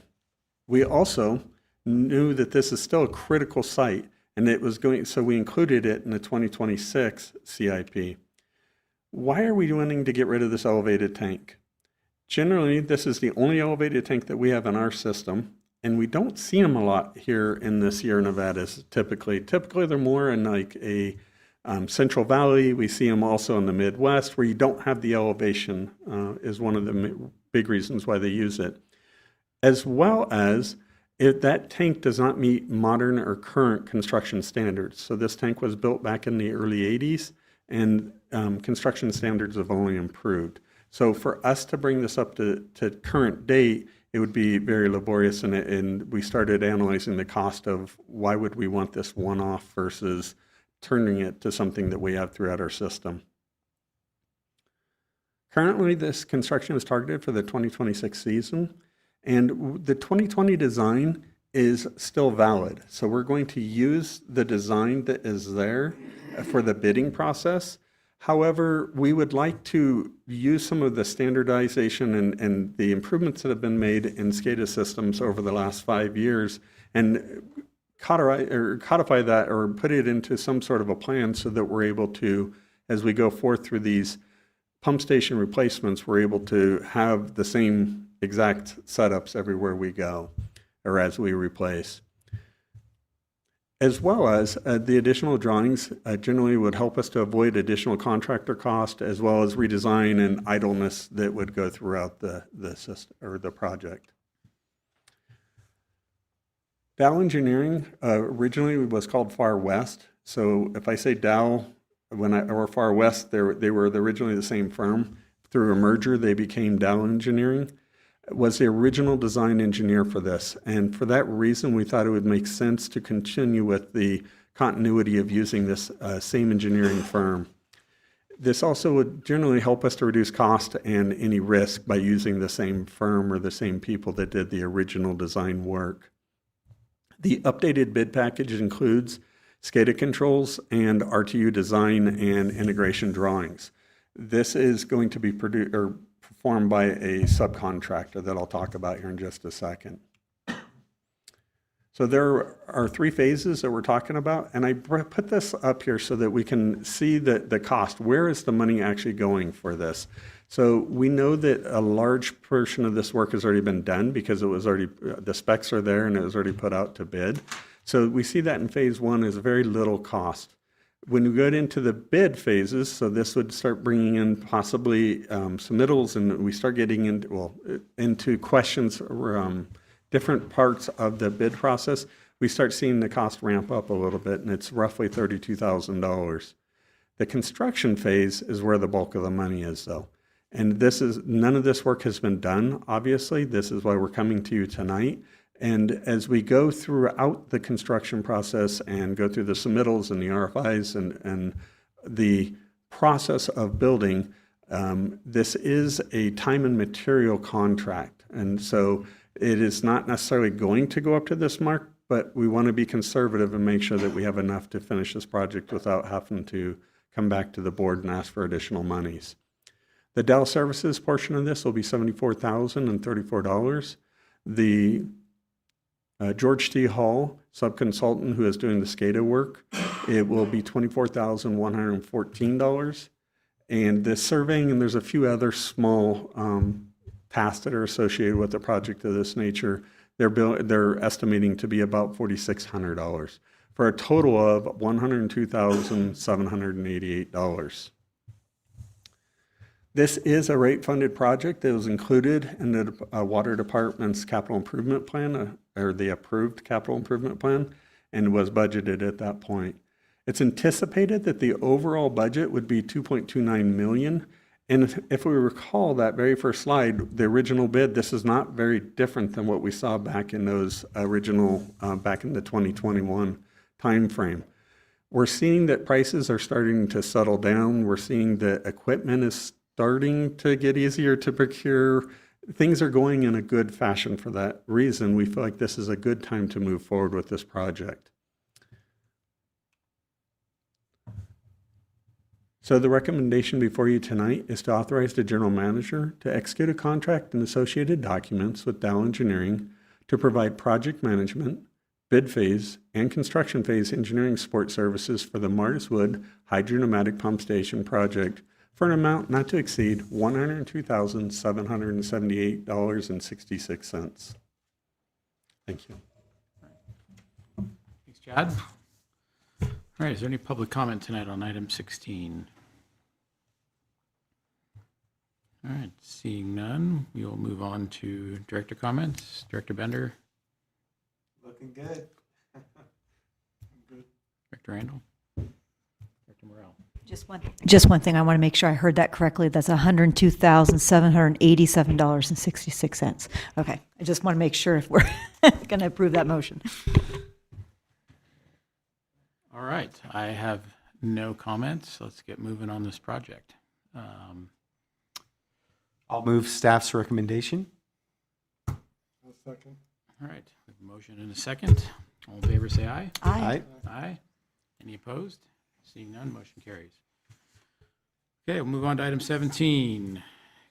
We also knew that this is still a critical site, and it was going, so we included it in the 2026 CIP. Why are we wanting to get rid of this elevated tank? Generally, this is the only elevated tank that we have in our system, and we don't see them a lot here in the Sierra Nevadas typically. Typically, they're more in like a Central Valley. We see them also in the Midwest, where you don't have the elevation, is one of the big reasons why they use it. As well as, if that tank does not meet modern or current construction standards. So this tank was built back in the early 80s, and construction standards have only improved. So for us to bring this up to current date, it would be very laborious, and we started analyzing the cost of why would we want this one-off versus turning it to something that we have throughout our system. Currently, this construction is targeted for the 2026 season, and the 2020 design is still valid. So we're going to use the design that is there for the bidding process. However, we would like to use some of the standardization and the improvements that have been made in SCADA systems over the last 5 years and codify that or put it into some sort of a plan so that we're able to, as we go forth through these pump station replacements, we're able to have the same exact setups everywhere we go or as we replace. As well as the additional drawings generally would help us to avoid additional contractor cost, as well as redesign and idleness that would go throughout the system or the project. Dow Engineering originally was called Far West. So if I say Dow or Far West, they were originally the same firm. Through a merger, they became Dow Engineering. Was the original design engineer for this. And for that reason, we thought it would make sense to continue with the continuity of using this same engineering firm. This also would generally help us to reduce cost and any risk by using the same firm or the same people that did the original design work. The updated bid package includes SCADA controls and RTU design and integration drawings. This is going to be performed by a subcontractor that I'll talk about here in just a second. So there are 3 phases that we're talking about, and I put this up here so that we can see the cost. Where is the money actually going for this? So we know that a large portion of this work has already been done because it was already, the specs are there and it was already put out to bid. So we see that in phase 1 is very little cost. When we get into the bid phases, so this would start bringing in possibly submittals, and we start getting into questions around different parts of the bid process, we start seeing the cost ramp up a little bit, and it's roughly $32,000. The construction phase is where the bulk of the money is, though. And none of this work has been done, obviously. This is why we're coming to you tonight. And as we go throughout the construction process and go through the submittals and the RFIs and the process of building, this is a time and material contract. And so it is not necessarily going to go up to this mark, but we want to be conservative and make sure that we have enough to finish this project without having to come back to the board and ask for additional monies. The Dell Services portion of this will be $74,034. The George T. Hall, subconsultant who is doing the SCADA work, it will be $24,114. And the surveying, and there's a few other small tasks that are associated with a project of this nature, they're estimating to be about $4,600 for a total of $102,788. This is a rate-funded project that was included in the Water Department's capital improvement plan or the approved capital improvement plan and was budgeted at that point. It's anticipated that the overall budget would be 2.29 million. And if we recall that very first slide, the original bid, this is not very different than what we saw back in those original, back in the 2021 timeframe. We're seeing that prices are starting to settle down. We're seeing that equipment is starting to get easier to procure. Things are going in a good fashion. For that reason, we feel like this is a good time to move forward with this project. So the recommendation before you tonight is to authorize the general manager to execute a contract and associated documents with Dow Engineering to provide project management, bid phase, and construction phase engineering support services for the Martis Wood hydropneumatic pump station project for an amount not to exceed $102,778.66. Thank you. Thanks, Chad. All right, is there any public comment tonight on item 16? All right, seeing none, we will move on to director comments. Director Bender, Looking good. Director Randall, Director Morrell. Just one thing, I want to make sure I heard that correctly. That's $102,787.66. Okay, I just want to make sure if we're going to approve that motion. All right, I have no comments. Let's get moving on this project. I'll move staff's recommendation. All right, we have a motion and a second. All in favor, say aye. Aye. Aye. Any opposed? Seeing none, motion carries. Okay, we'll move on to item 17.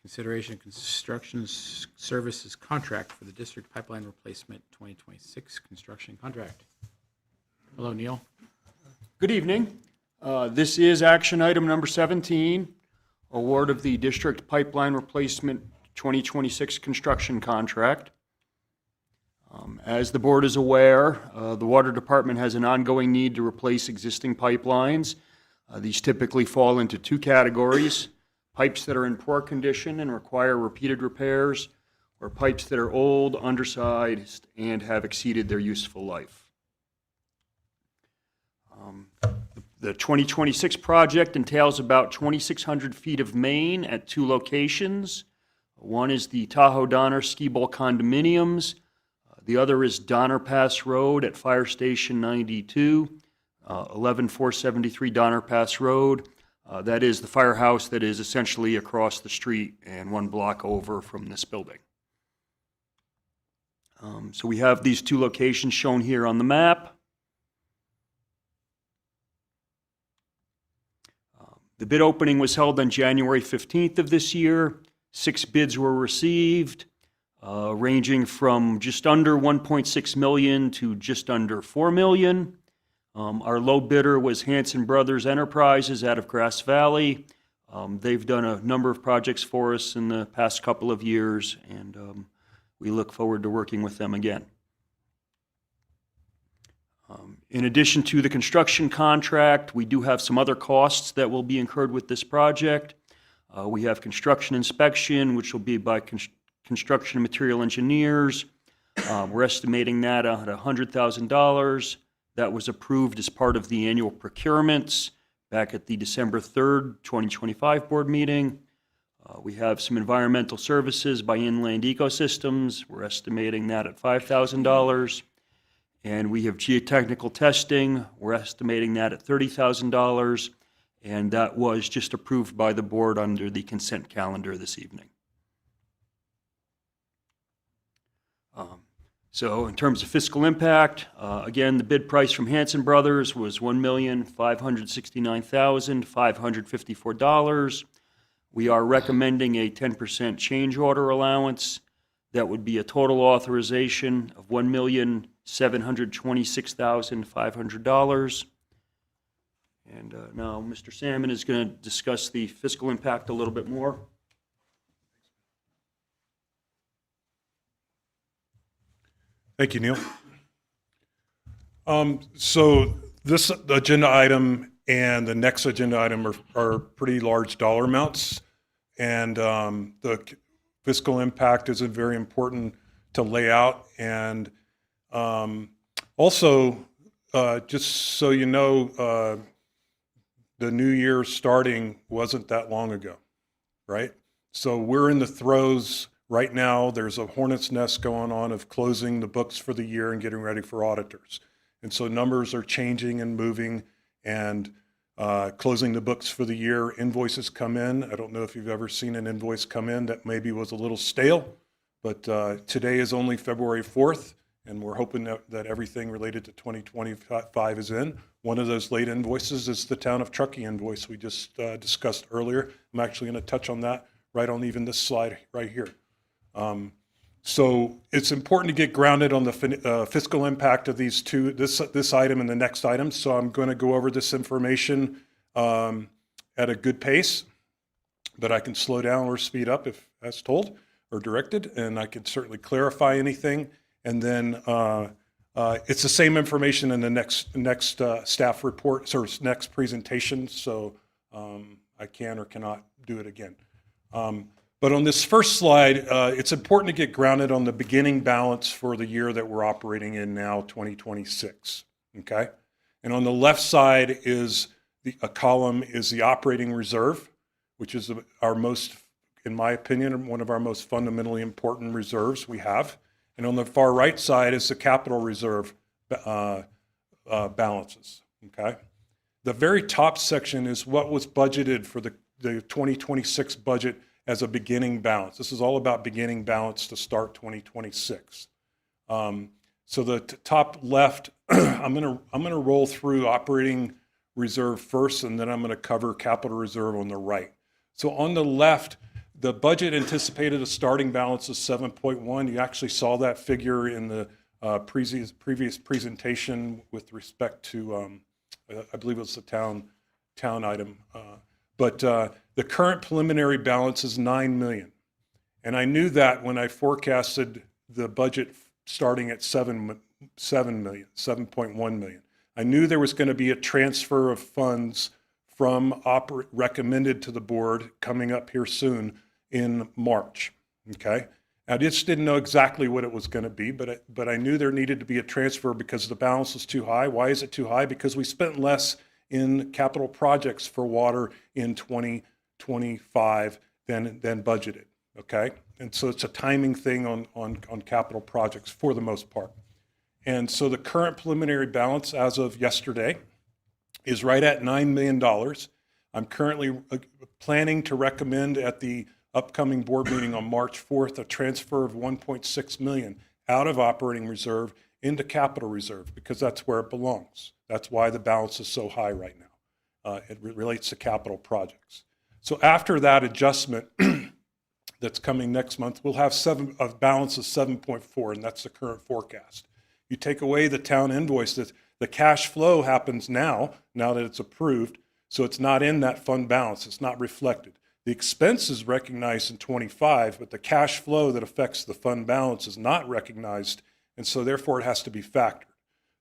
Consideration of construction services contract for the district pipeline replacement 2026 construction contract. Hello, Neil. Good evening. This is action item number 17, award of the district pipeline replacement 2026 construction contract. As the board is aware, the water department has an ongoing need to replace existing pipelines. These typically fall into two categories: pipes that are in poor condition and require repeated repairs, or pipes that are old, undersized, and have exceeded their useful life. The 2026 project entails about 2,600 feet of main at two locations. One is the Tahoe Donner Ski Bowl condominiums. The other is Donner Pass Road at Fire Station 92, 11473 Donner Pass Road. That is the firehouse that is essentially across the street and one block over from this building. So we have these two locations shown here on the map. The bid opening was held on January 15th of this year. 6 bids were received, ranging from just under 1.6 million to just under 4 million. Our low bidder was Hanson Brothers Enterprises out of Grass Valley. They've done a number of projects for us in the past couple of years, and we look forward to working with them again. In addition to the construction contract, we do have some other costs that will be incurred with this project. We have construction inspection, which will be by construction material engineers. We're estimating that at $100,000. That was approved as part of the annual procurements back at the December 3rd, 2025 board meeting. We have some environmental services by Inland Ecosystems. We're estimating that at $5,000. And we have geotechnical testing. We're estimating that at $30,000. And that was just approved by the board under the consent calendar this evening. So in terms of fiscal impact, again, the bid price from Hanson Brothers was $1,569,554. We are recommending a 10% change order allowance. That would be a total authorization of $1,726,500. And now Mr. Salmon is going to discuss the fiscal impact a little bit more. Thank you, Neil. So this agenda item and the next agenda item are pretty large dollar amounts, and the fiscal impact is very important to lay out, and Also, just so you know, the new year starting wasn't that long ago, right? So we're in the throes right now. There's a hornet's nest going on of closing the books for the year and getting ready for auditors. And so numbers are changing and moving and closing the books for the year. Invoices come in. I don't know if you've ever seen an invoice come in that maybe was a little stale, but today is only February 4th, and we're hoping that everything related to 2025 is in. One of those late invoices is the Town of Truckee invoice we just discussed earlier. I'm actually going to touch on that right on even this slide right here. So it's important to get grounded on the fiscal impact of these two, this item and the next item. So I'm going to go over this information at a good pace, but I can slow down or speed up if as told or directed, and I can certainly clarify anything. And then it's the same information in the next staff report, or next presentation, so I can or cannot do it again. But on this first slide, it's important to get grounded on the beginning balance for the year that we're operating in now, 2026, okay? And on the left side is a column is the operating reserve, which is our most, in my opinion, one of our most fundamentally important reserves we have. And on the far right side is the capital reserve balances, okay? The very top section is what was budgeted for the 2026 budget as a beginning balance. This is all about beginning balance to start 2026. So the top left, I'm gonna roll through operating reserve first, and then I'm gonna cover capital reserve on the right. So on the left, the budget anticipated a starting balance of 7.1. You actually saw that figure in the previous presentation with respect to, I believe it was the town item. But the current preliminary balance is $9 million. And I knew that when I forecasted the budget starting at $7.1 million. I knew there was going to be a transfer of funds from recommended to the board coming up here soon in March, okay? I just didn't know exactly what it was going to be, but I knew there needed to be a transfer because the balance was too high. Why is it too high? Because we spent less in capital projects for water in 2025 than budgeted, okay? And so it's a timing thing on capital projects for the most part. And so the current preliminary balance as of yesterday is right at $9 million. I'm currently planning to recommend at the upcoming board meeting on March 4th a transfer of $1.6 million out of operating reserve into capital reserve because that's where it belongs. That's why the balance is so high right now. It relates to capital projects. So after that adjustment that's coming next month, we'll have a balance of 7.4, and that's the current forecast. You take away the town invoices, the cash flow happens now that it's approved, so it's not in that fund balance. It's not reflected. The expense is recognized in 25, but the cash flow that affects the fund balance is not recognized, and so therefore it has to be factored.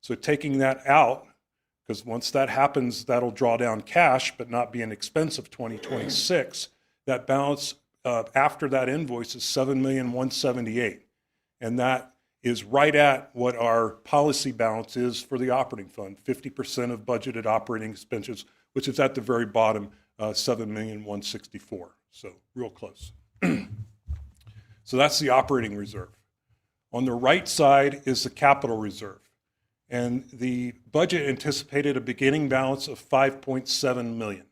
So taking that out, because once that happens, that'll draw down cash, but not be an expense of 2026. That balance after that invoice is $7,178,000, and that is right at what our policy balance is for the operating fund, 50% of budgeted operating expenses, which is at the very bottom, $7,164,000. So real close. So that's the operating reserve. On the right side is the capital reserve. And the budget anticipated a beginning balance of $5.7 million.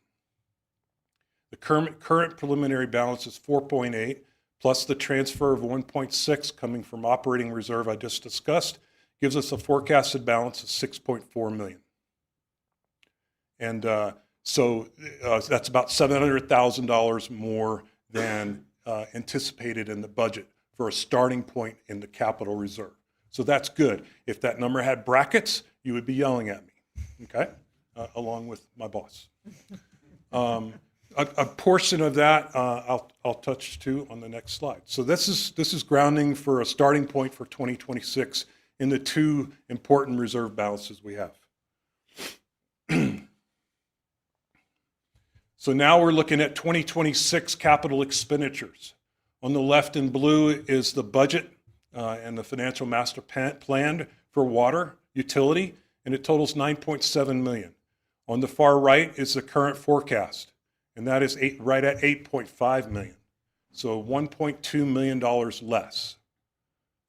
The current preliminary balance is 4.8, plus the transfer of 1.6 coming from operating reserve I just discussed, gives us a forecasted balance of 6.4 million. And so that's about $700,000 more than anticipated in the budget for a starting point in the capital reserve. So that's good. If that number had brackets, you would be yelling at me, okay? Along with my boss. A portion of that I'll touch to on the next slide. So this is grounding for a starting point for 2026 in the two important reserve balances we have. So now we're looking at 2026 capital expenditures. On the left in blue is the budget and the financial master plan for water, utility, and it totals $9.7 million. On the far right is the current forecast, and that is right at $8.5 million. So $1.2 million less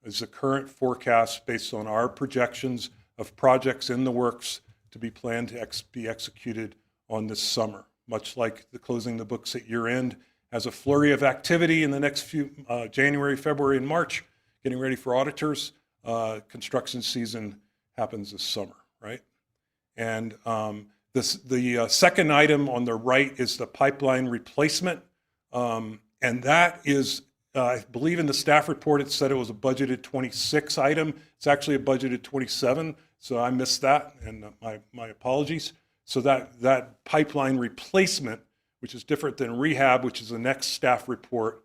is the current forecast based on our projections of projects in the works to be planned to be executed on this summer. Much like the closing the books at year end has a flurry of activity in the next few January, February, and March, getting ready for auditors. Construction season happens this summer, right? And the second item on the right is the pipeline replacement. And that is, I believe in the staff report, it said it was a budgeted 26 item. It's actually a budgeted 27, so I missed that, and my apologies. So that pipeline replacement, which is different than rehab, which is the next staff report,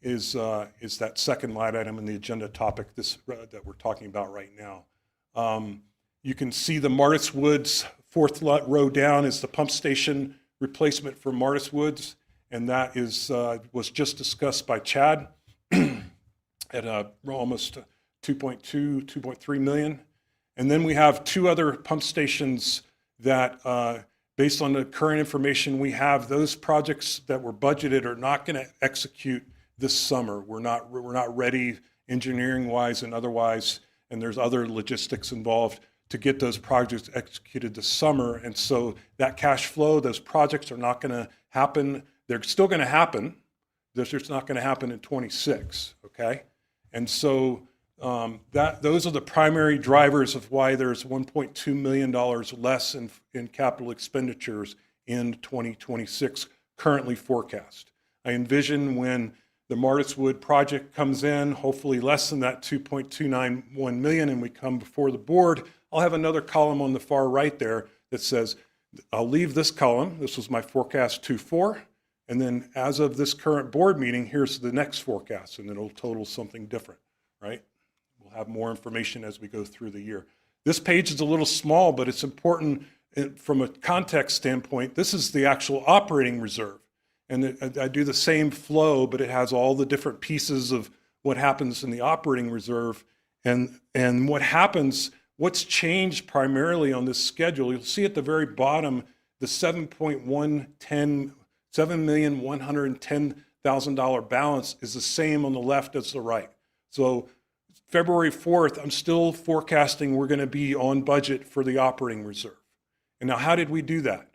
is that second line item in the agenda topic that we're talking about right now. You can see the Martis Woods, fourth row down is the pump station replacement for Martis Woods, and that was just discussed by Chad at almost 2.3 million. And then we have two other pump stations that, based on the current information we have, those projects that were budgeted are not going to execute this summer. We're not ready engineering-wise and otherwise, and there's other logistics involved to get those projects executed this summer. And so that cash flow, those projects are not going to happen. They're still going to happen. They're just not going to happen in 26, okay? And so those are the primary drivers of why there's $1.2 million less in capital expenditures in 2026 currently forecast. I envision when the Martis Wood project comes in, hopefully less than that 2.291 million, and we come before the board, I'll have another column on the far right there that says, I'll leave this column, this was my forecast 2.4, and then as of this current board meeting, here's the next forecast, and it'll total something different, right? We'll have more information as we go through the year. This page is a little small, but it's important from a context standpoint. This is the actual operating reserve. And I do the same flow, but it has all the different pieces of what happens in the operating reserve. And what happens, what's changed primarily on this schedule, you'll see at the very bottom, the $7,110,000 balance is the same on the left as the right. So February 4th, I'm still forecasting we're going to be on budget for the operating reserve. And now how did we do that?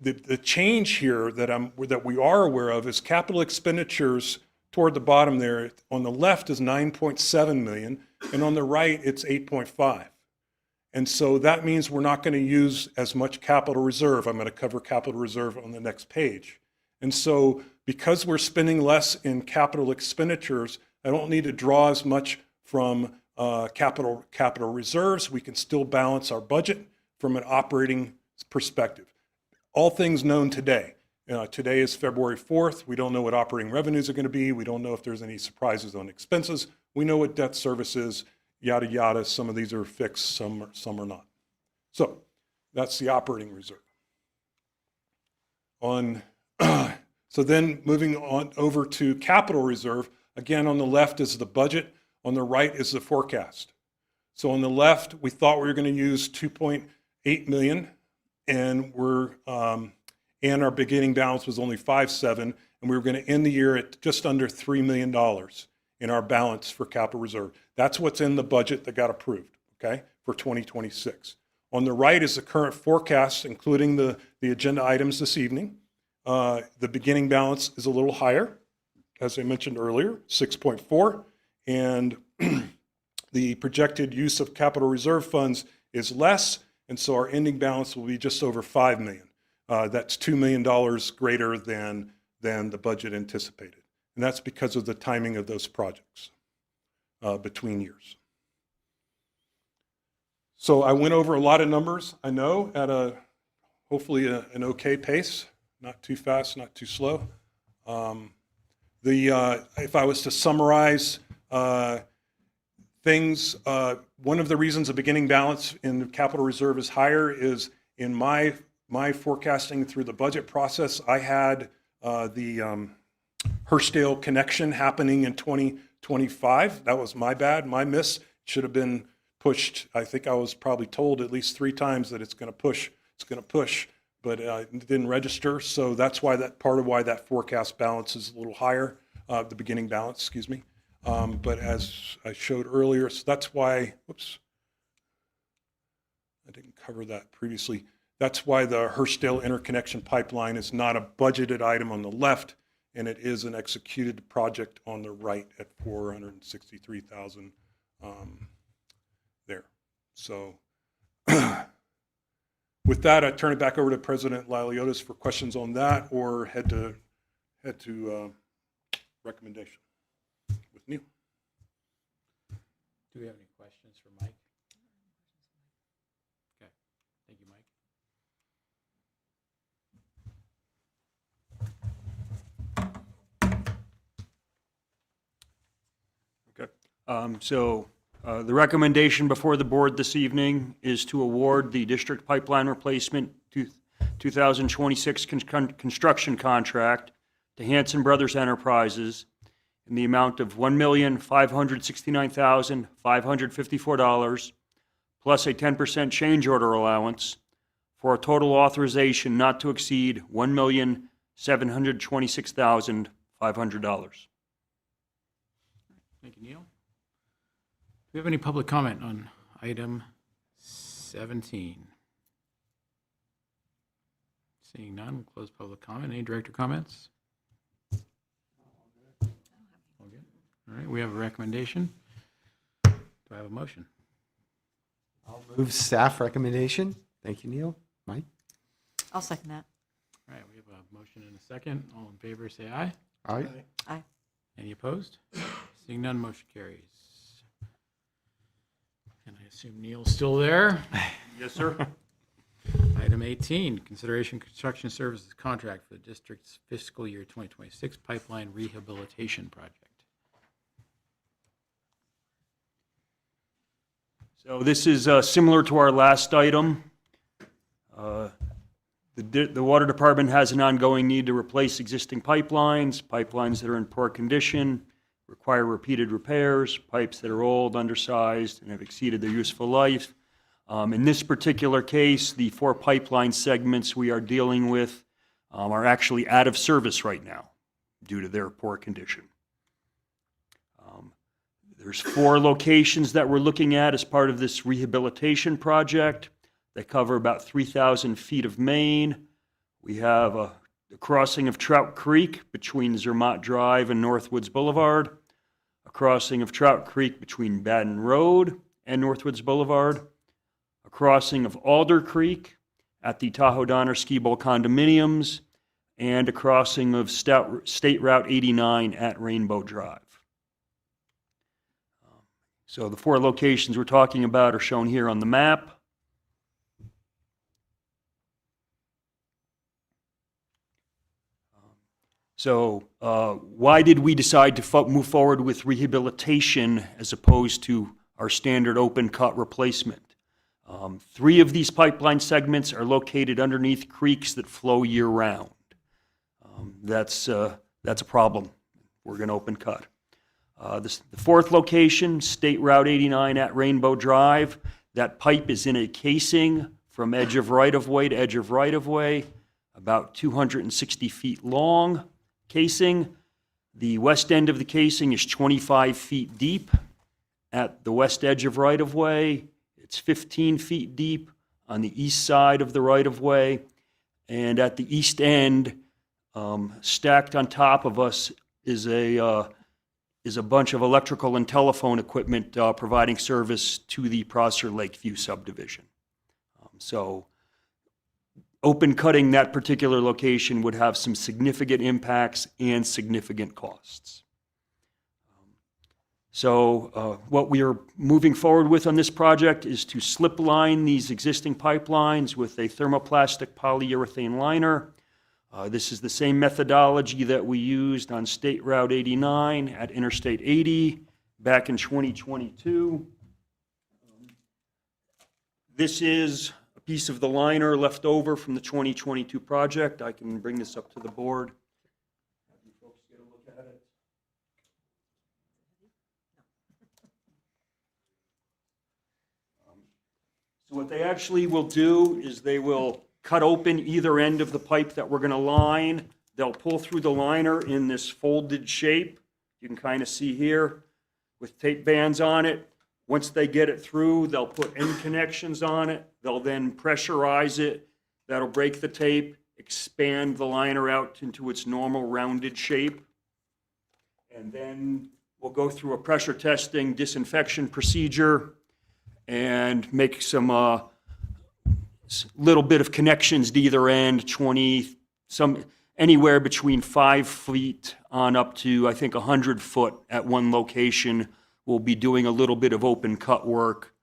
The change here that we are aware of is capital expenditures toward the bottom there. On the left is 9.7 million, and on the right it's 8.5. And so that means we're not going to use as much capital reserve. I'm going to cover capital reserve on the next page. And so because we're spending less in capital expenditures, I don't need to draw as much from capital reserves. We can still balance our budget from an operating perspective. All things known today. Today is February 4th. We don't know what operating revenues are going to be. We don't know if there's any surprises on expenses. We know what debt service is, yada, yada. Some of these are fixed, some are not. So that's the operating reserve. So then moving on over to capital reserve, again, on the left is the budget. On the right is the forecast. So on the left, we thought we were going to use 2.8 million. And and our beginning balance was only 5.7, and we were going to end the year at just under $3 million in our balance for capital reserve. That's what's in the budget that got approved, okay, for 2026. On the right is the current forecast, including the agenda items this evening. The beginning balance is a little higher, as I mentioned earlier, 6.4, and the projected use of capital reserve funds is less. And so our ending balance will be just over $5 million. That's $2 million greater than the budget anticipated. And that's because of the timing of those projects between years. So I went over a lot of numbers, I know, at hopefully an okay pace, not too fast, not too slow. If I was to summarize things, one of the reasons the beginning balance in the capital reserve is higher is in my forecasting through the budget process, I had the Hurstdale connection happening in 2025. That was my bad, my miss. Should have been pushed. I think I was probably told at least 3 times that it's going to push, but it didn't register. So that's why part of why that forecast balance is a little higher, the beginning balance, excuse me. But as I showed earlier, so that's why, whoops, I didn't cover that previously. That's why the Hurstdale interconnection pipeline is not a budgeted item on the left, and it is an executed project on the right at 463,000 there. So with that, I turn it back over to President Laliotis for questions on that, or head to recommendation with Neil. Do we have any questions for Mike? Okay, thank you, Mike. Okay. The recommendation before the board this evening is to award the district pipeline replacement 2026 construction contract to Hanson Brothers Enterprises in the amount of $1,569,554 plus a 10% change order allowance for a total authorization not to exceed $1,726,500. Thank you, Neil. Do we have any public comment on item 17? Seeing none, we'll close public comment. Any director comments? All good. All right, we have a recommendation. Do I have a motion? I'll move staff recommendation. Thank you, Neil. Mike? I'll second that. All right, we have a motion and a second. All in favor, say aye. Aye. Aye. Any opposed? Seeing none, motion carries. And I assume Neil's still there. Yes, sir. Item 18, consideration construction services contract for the district's fiscal year 2026 pipeline rehabilitation project. So this is similar to our last item. The water department has an ongoing need to replace existing pipelines that are in poor condition, require repeated repairs, pipes that are old, undersized, and have exceeded their useful life. In this particular case, the 4 pipeline segments we are dealing with are actually out of service right now due to their poor condition. There's 4 locations that we're looking at as part of this rehabilitation project that cover about 3,000 feet of main. We have the crossing of Trout Creek between Zermatt Drive and Northwoods Boulevard, a crossing of Trout Creek between Baden Road and Northwoods Boulevard, a crossing of Alder Creek at the Tahoe Donner Ski Bowl condominiums, and a crossing of State Route 89 at Rainbow Drive. So the 4 locations we're talking about are shown here on the map. So why did we decide to move forward with rehabilitation as opposed to our standard open cut replacement? 3 of these pipeline segments are located underneath creeks that flow year-round. That's a problem. We're going to open cut. The 4th location, State Route 89 at Rainbow Drive, that pipe is in a casing from edge of right-of-way to edge of right-of-way, about 260 feet long casing. The west end of the casing is 25 feet deep at the west edge of right-of-way. It's 15 feet deep on the east side of the right-of-way. And at the east end, stacked on top of us is a bunch of electrical and telephone equipment providing service to the Prosser Lakeview subdivision. So open cutting that particular location would have some significant impacts and significant costs. So what we are moving forward with on this project is to slip line these existing pipelines with a thermoplastic polyurethane liner. This is the same methodology that we used on State Route 89 at Interstate 80 back in 2022. This is a piece of the liner left over from the 2022 project. I can bring this up to the board. Have you folks get a look at it. So what they actually will do is they will cut open either end of the pipe that we're going to line. They'll pull through the liner in this folded shape. You can kind of see here with tape bands on it. Once they get it through, they'll put end connections on it. They'll then pressurize it. That'll break the tape, expand the liner out into its normal rounded shape. And then we'll go through a pressure testing disinfection procedure and make some little bit of connections to either end, anywhere between 5 feet on up to, I think, 100 foot at one location. We'll be doing a little bit of open cut work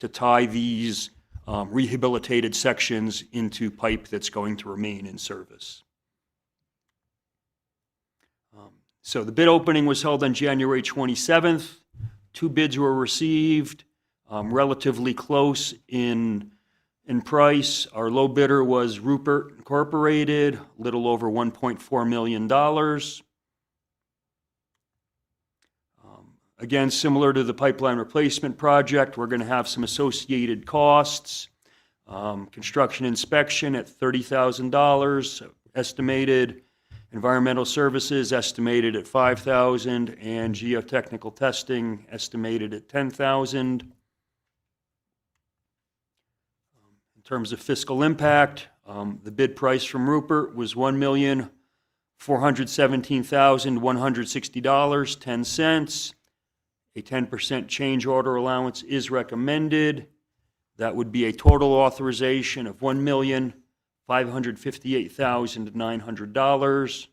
to tie these rehabilitated sections into pipe that's going to remain in service. So the bid opening was held on January 27th. 2 bids were received, relatively close in price. Our low bidder was Rupert Incorporated, a little over $1.4 million. Again, similar to the pipeline replacement project, we're going to have some associated costs. Construction inspection at $30,000 estimated. Environmental services estimated at $5,000, and geotechnical testing estimated at $10,000. In terms of fiscal impact, the bid price from Rupert was $1,417,160.10. A 10% change order allowance is recommended. That would be a total authorization of $1,558,900.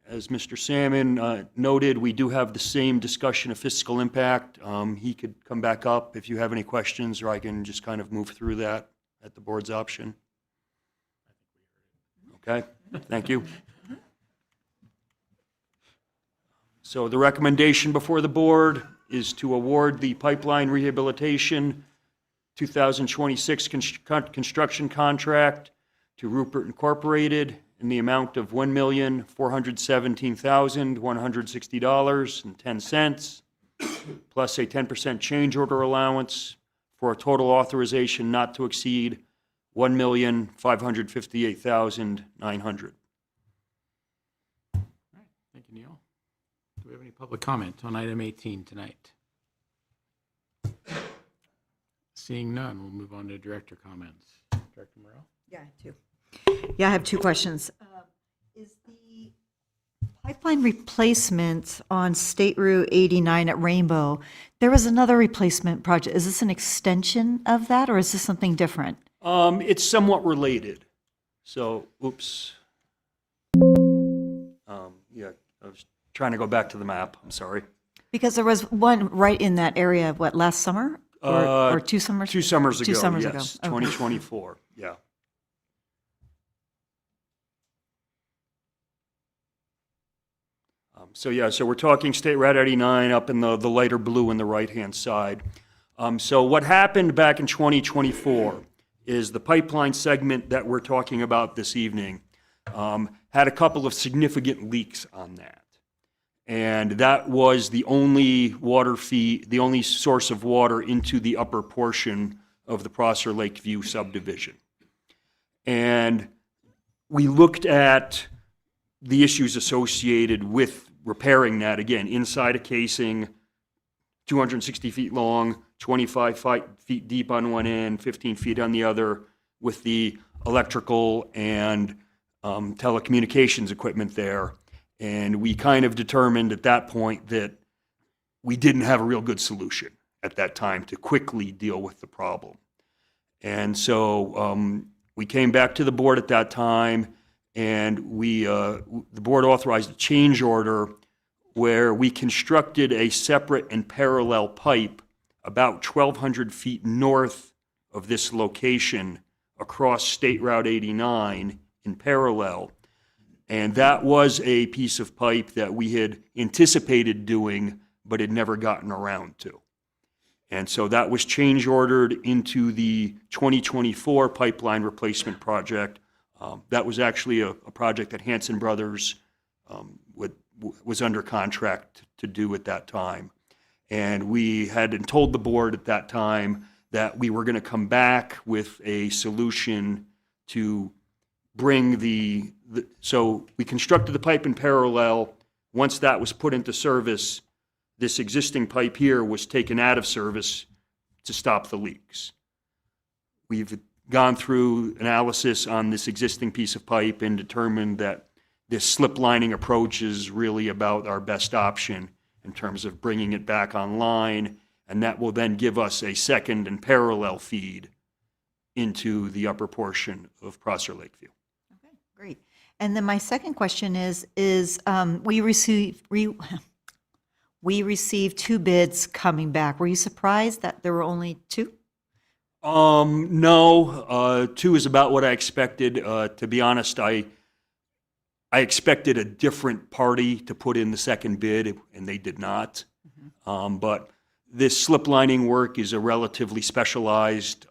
As Mr. Salmon noted, we do have the same discussion of fiscal impact. He could come back up if you have any questions, or I can just kind of move through that at the board's option. Okay, thank you. So the recommendation before the board is to award the pipeline rehabilitation 2026 construction contract to Rupert Incorporated in the amount of $1,417,160.10, plus a 10% change order allowance for a total authorization not to exceed $1,558,900. Thank you, Neil. Do we have any public comment on item 18 tonight? Seeing none, we'll move on to director comments. Director Morrell? Yeah, I have 2 questions. Is the pipeline replacement on State Route 89 at Rainbow, there was another replacement project. Is this an extension of that, or is this something different? It's somewhat related. So, oops. Yeah, I was trying to go back to the map. I'm sorry. Because there was one right in that area, what, last summer? Or 2 summers? 2 summers ago, 2 summers ago. yes, Okay. 2024, yeah. So we're talking State Route 89 up in the lighter blue on the right-hand side. So what happened back in 2024 is the pipeline segment that we're talking about this evening had a couple of significant leaks on that. And that was the only water feed, the only source of water into the upper portion of the Prosser Lakeview subdivision. And we looked at the issues associated with repairing that, again, inside a casing, 260 feet long, 25 feet deep on one end, 15 feet on the other, with the electrical and telecommunications equipment there. And we kind of determined at that point that we didn't have a real good solution at that time to quickly deal with the problem. And so we came back to the board at that time, and the board authorized a change order where we constructed a separate and parallel pipe about 1,200 feet north of this location across State Route 89 in parallel. And that was a piece of pipe that we had anticipated doing, but had never gotten around to. And so that was change ordered into the 2024 pipeline replacement project. That was actually a project that Hanson Brothers was under contract to do at that time. And we had told the board at that time that we were going to come back with a solution to bring so we constructed the pipe in parallel. Once that was put into service, this existing pipe here was taken out of service to stop the leaks. We've gone through analysis on this existing piece of pipe and determined that this slip lining approach is really about our best option in terms of bringing it back online, and that will then give us a second and parallel feed into the upper portion of Prosser Lakeview. Okay, great. And then my second question is we received 2 bids coming back. Were you surprised that there were only 2? No, 2 is about what I expected. To be honest, I expected a different party to put in the second bid, and they did not. But this slip lining work is a relatively specialized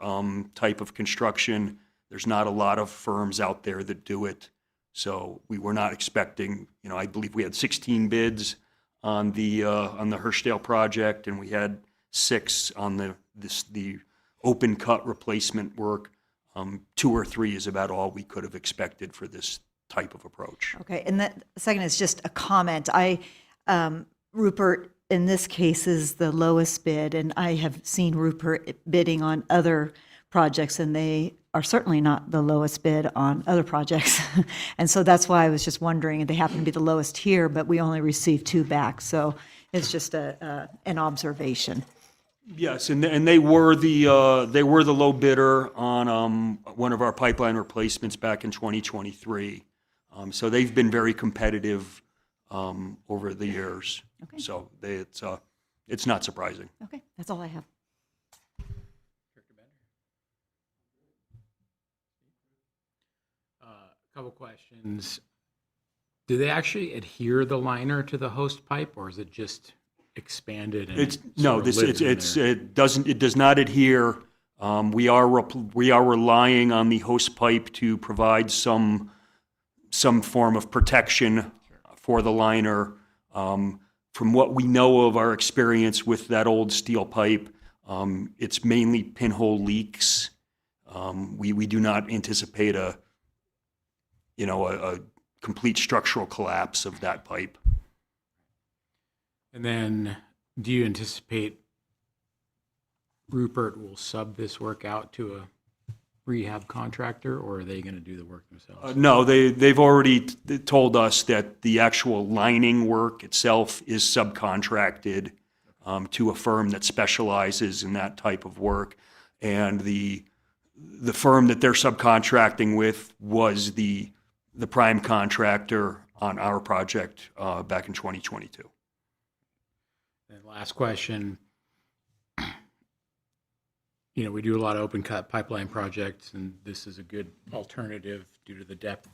type of construction. There's not a lot of firms out there that do it. So we were not expecting, I believe we had 16 bids on the Hirschdale project, and we had 6 on the open cut replacement work. 2 or 3 is about all we could have expected for this type of approach. Okay, and the second is just a comment. Rupert, in this case, is the lowest bid, and I have seen Rupert bidding on other projects, and they are certainly not the lowest bid on other projects. And so that's why I was just wondering, they happen to be the lowest here, but we only received 2 back. So it's just an observation. Yes, and they were the low bidder on one of our pipeline replacements back in 2023. So they've been very competitive over the years. Okay. So it's not surprising. Okay, that's all I have. Couple questions. Do they actually adhere the liner to the host pipe, or is it just expanded? And It does not adhere. We are relying on the host pipe to provide some form of protection for the liner. From what we know of our experience with that old steel pipe, it's mainly pinhole leaks. We do not anticipate a complete structural collapse of that pipe. And then, do you anticipate Rupert will sub this work out to a rehab contractor, or are they going to do the work themselves? No, they've already told us that the actual lining work itself is subcontracted to a firm that specializes in that type of work, and the firm that they're subcontracting with was the prime contractor on our project back in 2022. And last question. We do a lot of open cut pipeline projects, and this is a good alternative due to the depth.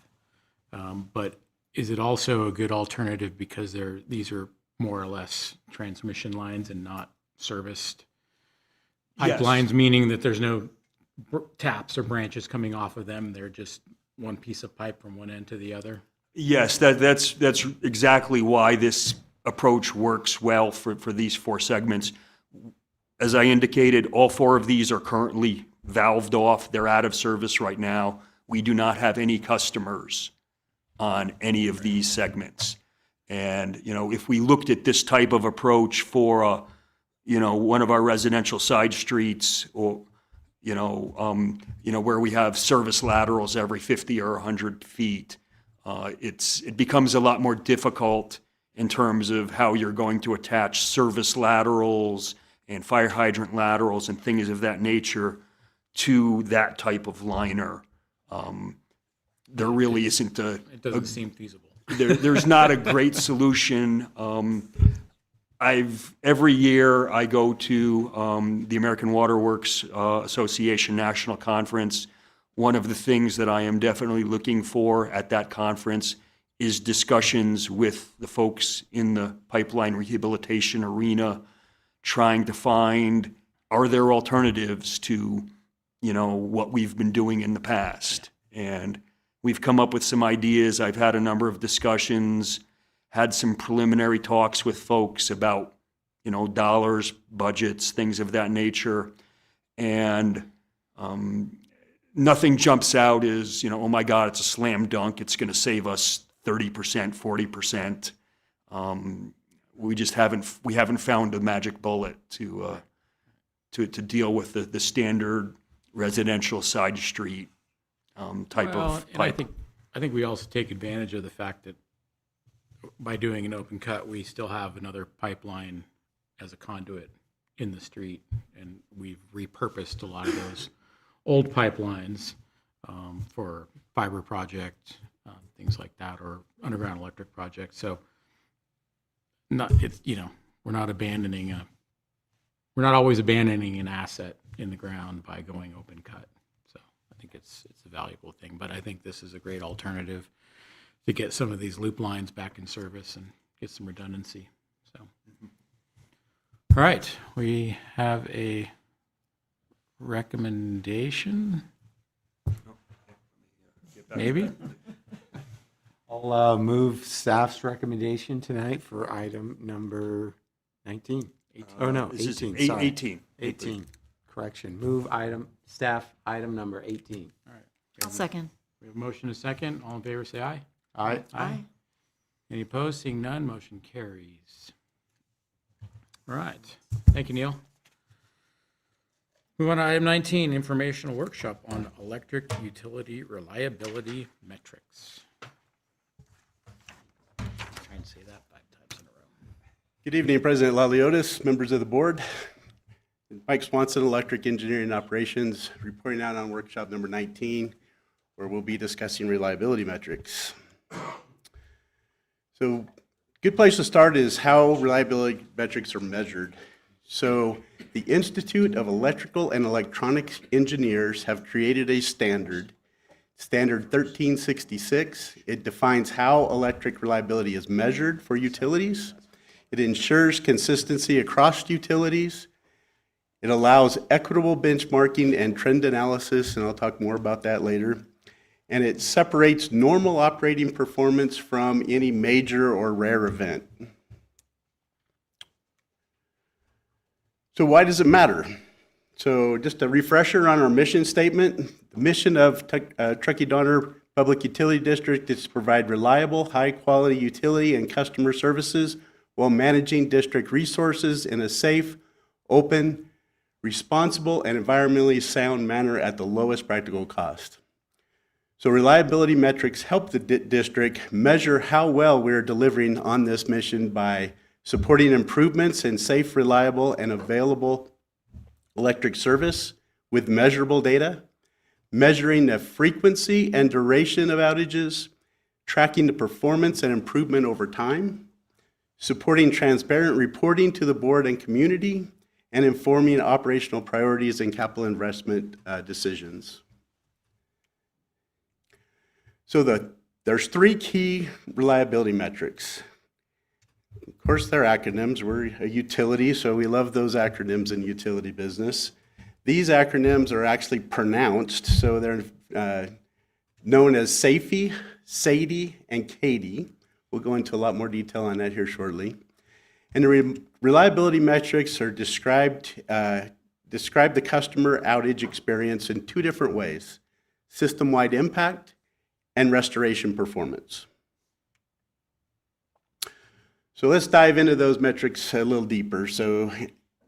But is it also a good alternative because these are more or less transmission lines and not serviced pipelines, meaning that there's no taps or branches coming off of them? They're just one piece of pipe from one end to the other? Yes, that's exactly why this approach works well for these 4 segments. As I indicated, all 4 of these are currently valved off. They're out of service right now. We do not have any customers on any of these segments. And, if we looked at this type of approach for, one of our residential side streets or, where we have service laterals every 50 or 100 feet, it becomes a lot more difficult in terms of how you're going to attach service laterals and fire hydrant laterals and things of that nature to that type of liner. There really isn't It doesn't seem feasible. There's not a great solution. Every year I go to the American Water Works Association National Conference. One of the things that I am definitely looking for at that conference is discussions with the folks in the pipeline rehabilitation arena, trying to find, are there alternatives to, what we've been doing in the past? And we've come up with some ideas. I've had a number of discussions, had some preliminary talks with folks about, dollars, budgets, things of that nature. And nothing jumps out as, oh my God, it's a slam dunk. It's going to save us 30%, 40%. We haven't found a magic bullet to deal with the standard residential side street type Well, of and I pipe. think we also take advantage of the fact that by doing an open cut, we still have another pipeline as a conduit in the street, and we've repurposed a lot of those old pipelines for fiber project, things like that, or underground electric projects. So, we're not always abandoning an asset in the ground by going open cut. So I think it's a valuable thing, but I think this is a great alternative to get some of these loop lines back in service and get some redundancy. So, all right, we have a recommendation. Maybe? I'll move staff's recommendation tonight for item number 19. Oh, no, This is 18, sorry. 18. 18, correction. Move staff item number 18. I'll second. We have a motion and a second. All in favor, say aye. Aye. Aye. Any opposed? Seeing none, motion carries. All right. Thank you, Neil. Move on to item 19, informational workshop on electric utility reliability metrics. Try and say that 5 times in a row. Good evening, President Laliotis, members of the board. Mike Swanson, Electric Engineering and Operations, reporting out on workshop number 19, where we'll be discussing reliability metrics. So, good place to start is how reliability metrics are measured. So, the Institute of Electrical and Electronics Engineers have created a standard, Standard 1366. It defines how electric reliability is measured for utilities. It ensures consistency across utilities. It allows equitable benchmarking and trend analysis, and I'll talk more about that later. And it separates normal operating performance from any major or rare event. So why does it matter? So just a refresher on our mission statement. The mission of Truckee-Donner Public Utility District is to provide reliable, high-quality utility and customer services while managing district resources in a safe, open, responsible, and environmentally sound manner at the lowest practical cost. So reliability metrics help the district measure how well we're delivering on this mission by supporting improvements in safe, reliable, and available electric service with measurable data, measuring the frequency and duration of outages, tracking the performance and improvement over time, supporting transparent reporting to the board and community, and informing operational priorities and capital investment decisions. So there's 3 key reliability metrics. Of course, they're acronyms. We're a utility, so we love those acronyms in utility business. These acronyms are actually pronounced, so they're known as SAFE, SAIDI, and CAIDI. We'll go into a lot more detail on that here shortly. And the reliability metrics are describe the customer outage experience in 2 different ways: system-wide impact and restoration performance. So let's dive into those metrics a little deeper. So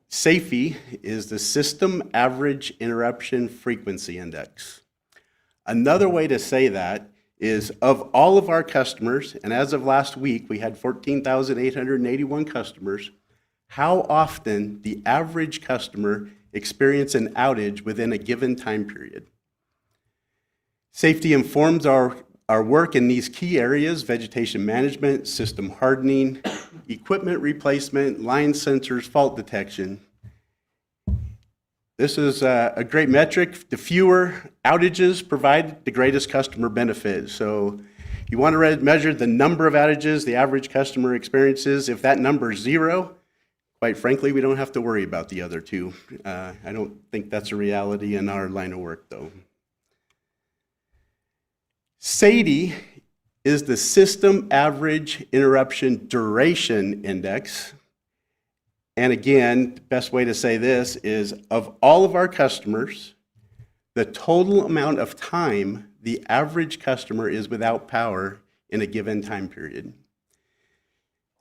SAFE is the System Average Interruption Frequency Index. Another way to say that is, of all of our customers, and as of last week, we had 14,881 customers, how often the average customer experience an outage within a given time period. Safety informs our work in these key areas: vegetation management, system hardening, equipment replacement, line sensors, fault detection. This is a great metric. The fewer outages provide the greatest customer benefit. So you want to measure the number of outages the average customer experiences. If that number is 0, quite frankly, we don't have to worry about the other 2. I don't think that's a reality in our line of work, though. SAIDI is the System Average Interruption Duration Index. And again, the best way to say this is, of all of our customers, the total amount of time the average customer is without power in a given time period.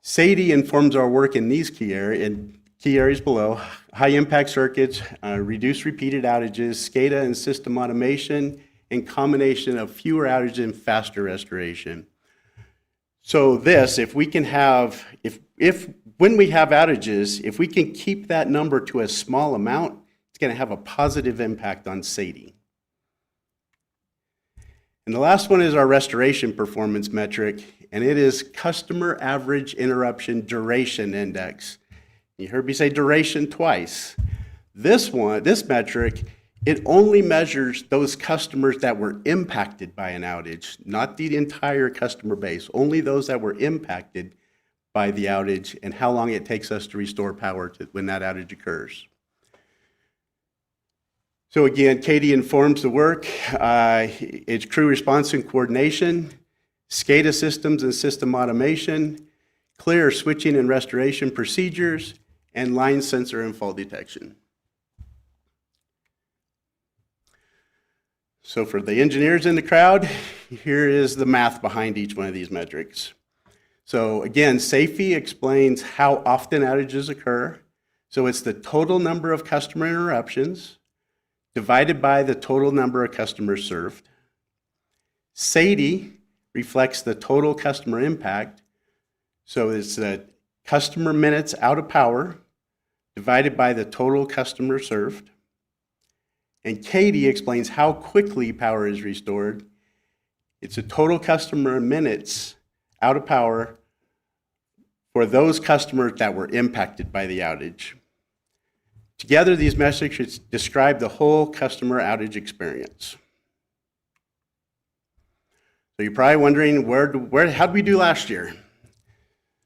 SAIDI informs our work in these key areas below: high impact circuits, reduced repeated outages, SCADA and system automation, and combination of fewer outages and faster restoration. So this, if we can have, when we have outages, if we can keep that number to a small amount, it's going to have a positive impact on SAIDI. And the last one is our restoration performance metric, and it is Customer Average Interruption Duration Index. You heard me say duration twice. This metric, it only measures those customers that were impacted by an outage, not the entire customer base, only those that were impacted by the outage and how long it takes us to restore power when that outage occurs. So again, Katie informs the work. It's crew response and coordination, SCADA systems and system automation, clear switching and restoration procedures, and line sensor and fault detection. So for the engineers in the crowd, here is the math behind each one of these metrics. So again, SAFE explains how often outages occur. So it's the total number of customer interruptions divided by the total number of customers served. SAIDI reflects the total customer impact. So it's the customer minutes out of power divided by the total customer served. And Katie explains how quickly power is restored. It's a total customer minutes out of power for those customers that were impacted by the outage. Together, these metrics describe the whole customer outage experience. So you're probably wondering, how did we do last year?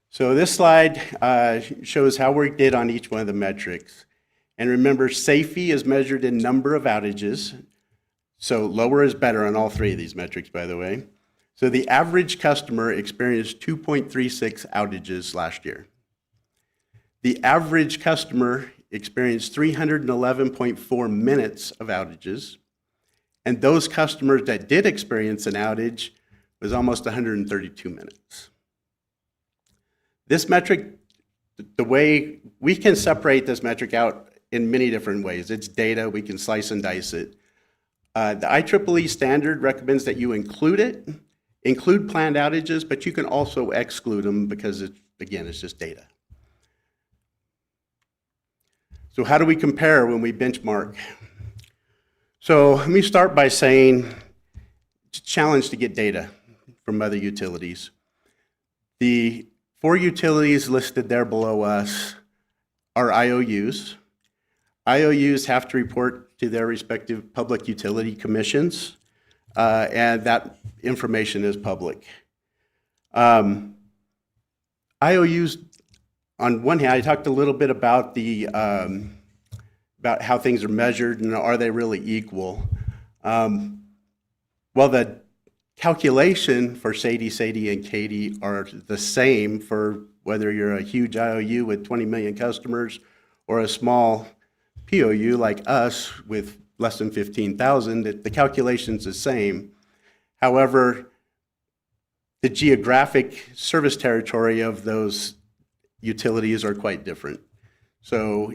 So this slide shows how we did on each one of the metrics. And remember, SAFE is measured in number of outages. So lower is better on all three of these metrics, by the way. So the average customer experienced 2.36 outages last year. The average customer experienced 311.4 minutes of outages. And those customers that did experience an outage was almost 132 minutes. This metric, the way we can separate this metric out in many different ways. It's data, we can slice and dice it. The IEEE standard recommends that you include planned outages, but you can also exclude them because, again, it's just data. So how do we compare when we benchmark? So let me start by saying it's a challenge to get data from other utilities. The 4 utilities listed there below us are IOUs. IOUs have to report to their respective public utility commissions, and that information is public. IOUs, on one hand, I talked a little bit about about how things are measured and are they really equal. Well, the calculation for SAIDI, and Katie are the same for whether you're a huge IOU with 20 million customers or a small POU like us with less than 15,000. The calculation's the same. However, the geographic service territory of those utilities are quite different. So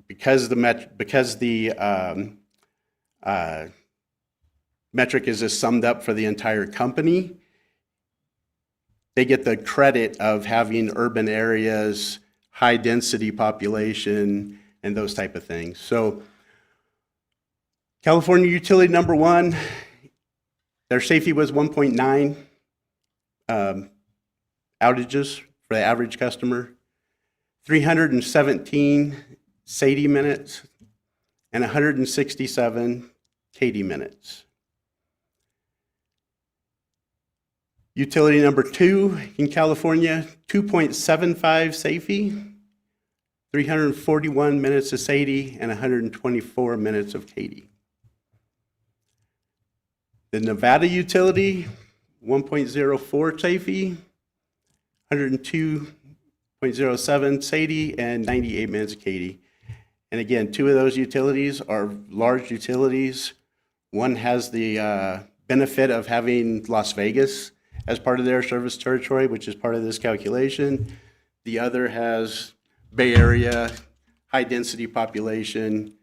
because the metric is just summed up for the entire company, they get the credit of having urban areas, high density population, and those type of things. So California utility number 1, their safety was 1.9 outages for the average customer, 317 SAIDI minutes, and 167 Katie minutes. Utility number 2 in California, 2.75 SAFE, 341 minutes of SAIDI, and 124 minutes of Katie. The Nevada utility, 1.04 SAFE, 102 0.07 Sadie and 98 Manzacati. And again, two of those utilities are large utilities. One has the benefit of having Las Vegas as part of their service territory, which is part of this calculation. The other has Bay Area, high-density population,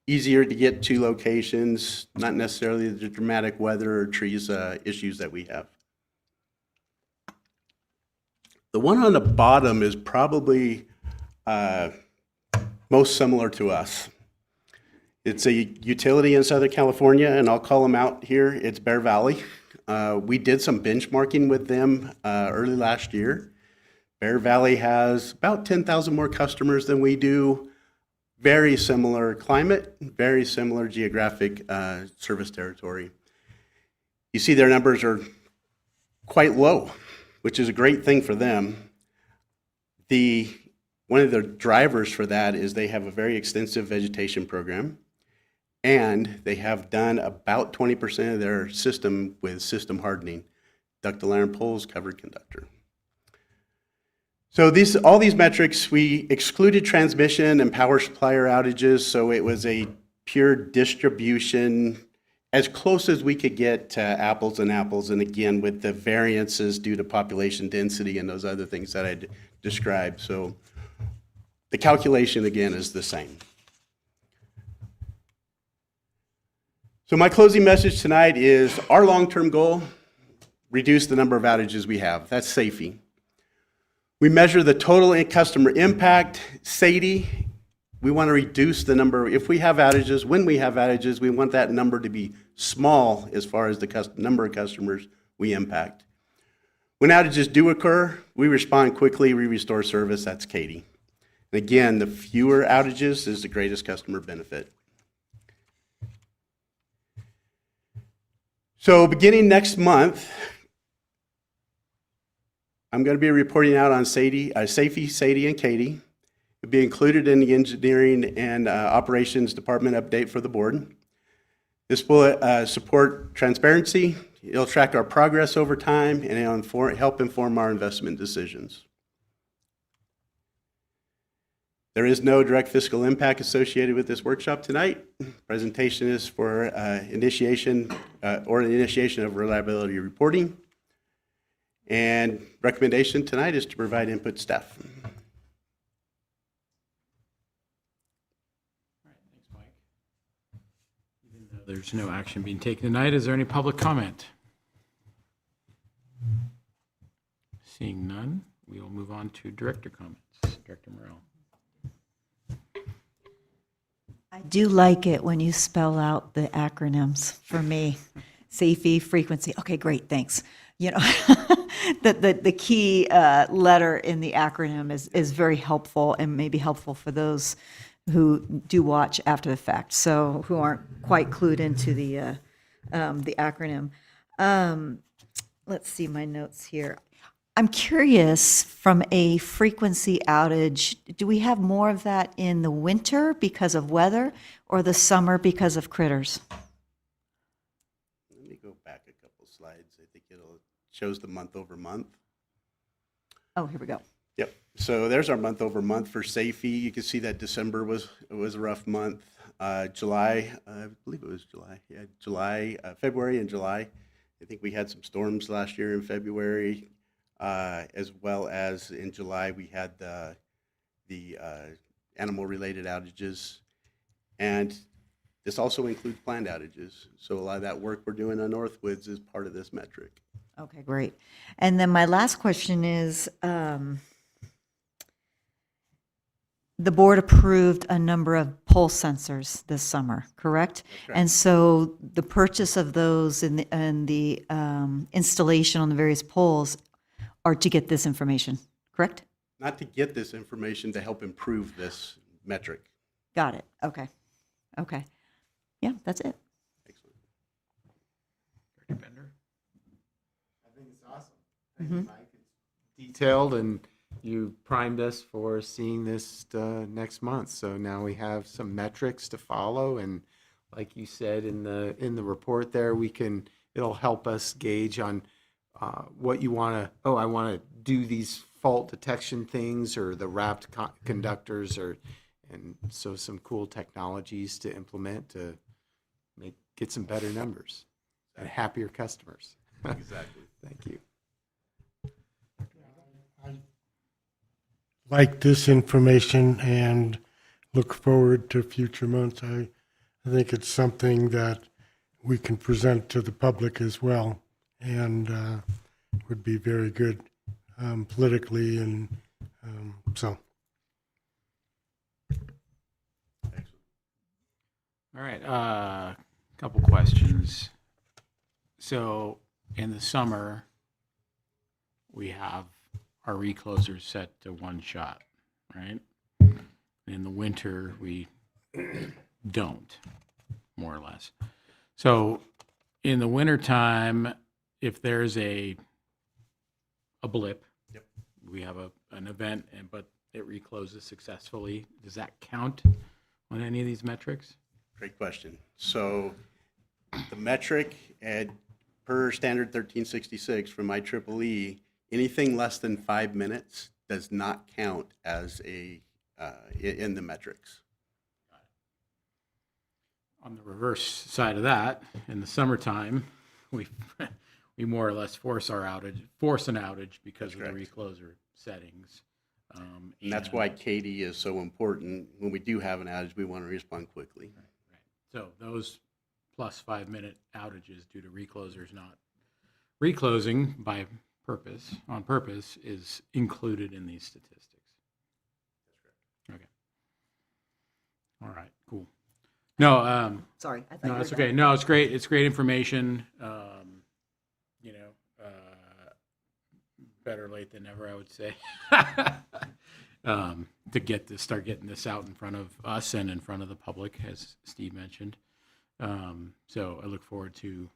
easier to get to locations, not necessarily the dramatic weather or trees issues that we have. The one on the bottom is probably most similar to us. It's a utility in Southern California, and I'll call them out here. It's Bear Valley. We did some benchmarking with them early last year. Bear Valley has about 10,000 more customers than we do. Very similar climate, very similar geographic service territory. You see their numbers are quite low, which is a great thing for them. One of the drivers for that is they have a very extensive vegetation program, and they have done about 20% of their system with system hardening, ductile iron poles, covered conductor. So all these metrics, we excluded transmission and power supplier outages, so it was a pure distribution, as close as we could get to apples and apples, and again, with the variances due to population density and those other things that I described. So the calculation, again, is the same. So my closing message tonight is our long-term goal, reduce the number of outages we have. That's SAFE. We measure the total customer impact. Sadie, we want to reduce the number. If we have outages, when we have outages, we want that number to be small as far as the number of customers we impact. When outages do occur, we respond quickly, we restore service. That's Katie. And again, the fewer outages is the greatest customer benefit. So beginning next month, I'm going to be reporting out on SAFE, Sadie, and Katie. It'll be included in the engineering and operations department update for the board. This will support transparency. It'll track our progress over time, and it'll help inform our investment decisions. There is no direct fiscal impact associated with this workshop tonight. Presentation is for initiation of reliability reporting. And recommendation tonight is to provide input staff. There's no action being taken tonight. Is there any public comment? Seeing none, we will move on to director comments. Director Morrell. I do like it when you spell out the acronyms for me. SAFE, frequency. Okay, great, thanks. You know, the key letter in the acronym is very helpful and maybe helpful for those who do watch after the fact, so who aren't quite clued into the acronym. Let's see my notes here. I'm curious, from a frequency outage, do we have more of that in the winter because of weather or the summer because of critters? Let me go back a couple slides. I think it shows the month over month. Oh, here we go. Yep. So there's our month over month for SAFE. You can see that December was a rough month. July, I believe it was July. Yeah, July, February and July. I think we had some storms last year in February, as well as in July we had the animal-related outages, and this also includes planned outages. So a lot of that work we're doing on Northwoods is part of this metric. Okay, great. And then my last question is, the board approved a number of pulse sensors this summer, correct? Right. And so the purchase of those and the installation on the various poles are to get this information, correct? Not to get this information, to help improve this metric. Got it. Okay. Okay. Yeah, that's it. Excellent. Director Bender. I think it's awesome. Thank you, Mike. It's detailed, and you primed us for seeing this next month. So now we have some metrics to follow, and like you said in the report there, it'll help us gauge on what you want to. Oh, I want to do these fault detection things or the wrapped conductors and so some cool technologies to implement to get some better numbers and happier customers. Exactly. Thank you. Like this information and look forward to future months. I think it's something that we can present to the public as well, and would be very good politically, and so. All right, couple questions. So in the summer, we have our reclosers set to one shot, right? In the winter, we don't, more or less. So in the wintertime, if there's a blip, we have an event, but it recloses successfully, does that count on any of these metrics? Great question. So the metric per standard 1366 from IEEE, anything less than 5 minutes does not count as in the metrics. On the reverse side of that, in the summertime, we more or less force an outage because of the recloser settings. And that's why Katie is so important. When we do have an outage, we want to respond quickly. Right. So those plus 5 minute outages due to reclosers not reclosing on purpose is included in these statistics. Okay. All right, cool. No, Sorry. I thought no, you that's were okay. done. No, it's great. It's great information. Better late than never, I would say. To start getting this out in front of us and in front of the public, as Steve mentioned. So I look forward to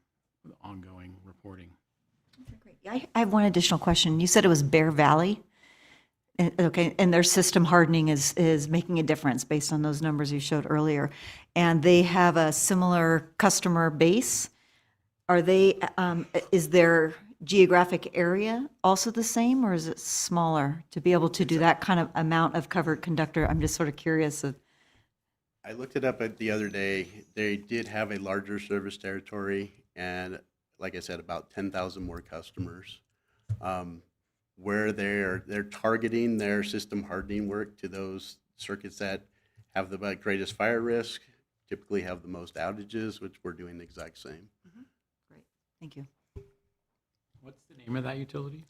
the ongoing reporting. Great. Yeah, I have one additional question. You said it was Bear Valley. Okay, and their system hardening is making a difference based on those numbers you showed earlier. And they have a similar customer base. Are they, is their geographic area also the same, or is it smaller to be able to do that kind of amount of covered conductor? I'm just sort of curious of. I looked it up the other day. They did have a larger service territory and, like I said, about 10,000 more customers. Where they're targeting their system hardening work to those circuits that have the greatest fire risk, typically have the most outages, which we're doing the exact same. Great, thank you. What's the name of that utility?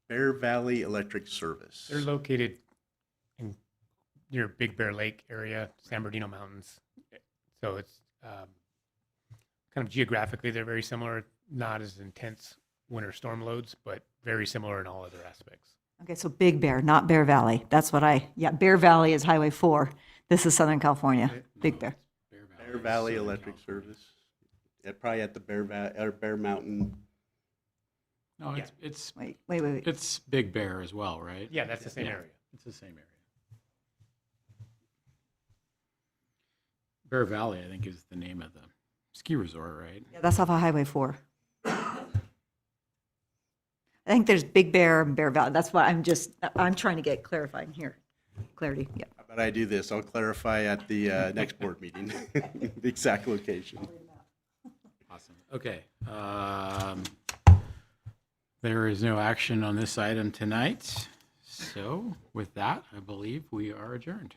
Bear Valley Electric Service. They're located near Big Bear Lake area, San Bernardino Mountains. So it's kind of geographically, they're very similar, not as intense winter storm loads, but very similar in all other aspects. Okay, so Big Bear, not Bear Valley. That's what Bear Valley is Highway 4. This is Southern California, Big Bear. Bear Valley Electric Service. Probably at the Bear Mountain. No, Yeah. it's Wait. it's Big Bear as well, right? Yeah, that's the same area. It's the same area. Bear Valley, I think, is the name of the ski resort, right? Yeah, that's off of Highway 4. I think there's Big Bear and Bear Valley. That's why I'm trying to get clarity. Yeah. How about I do this? I'll clarify at the next board meeting, the exact location. Awesome. Okay. There is no action on this item tonight. So with that, I believe we are adjourned.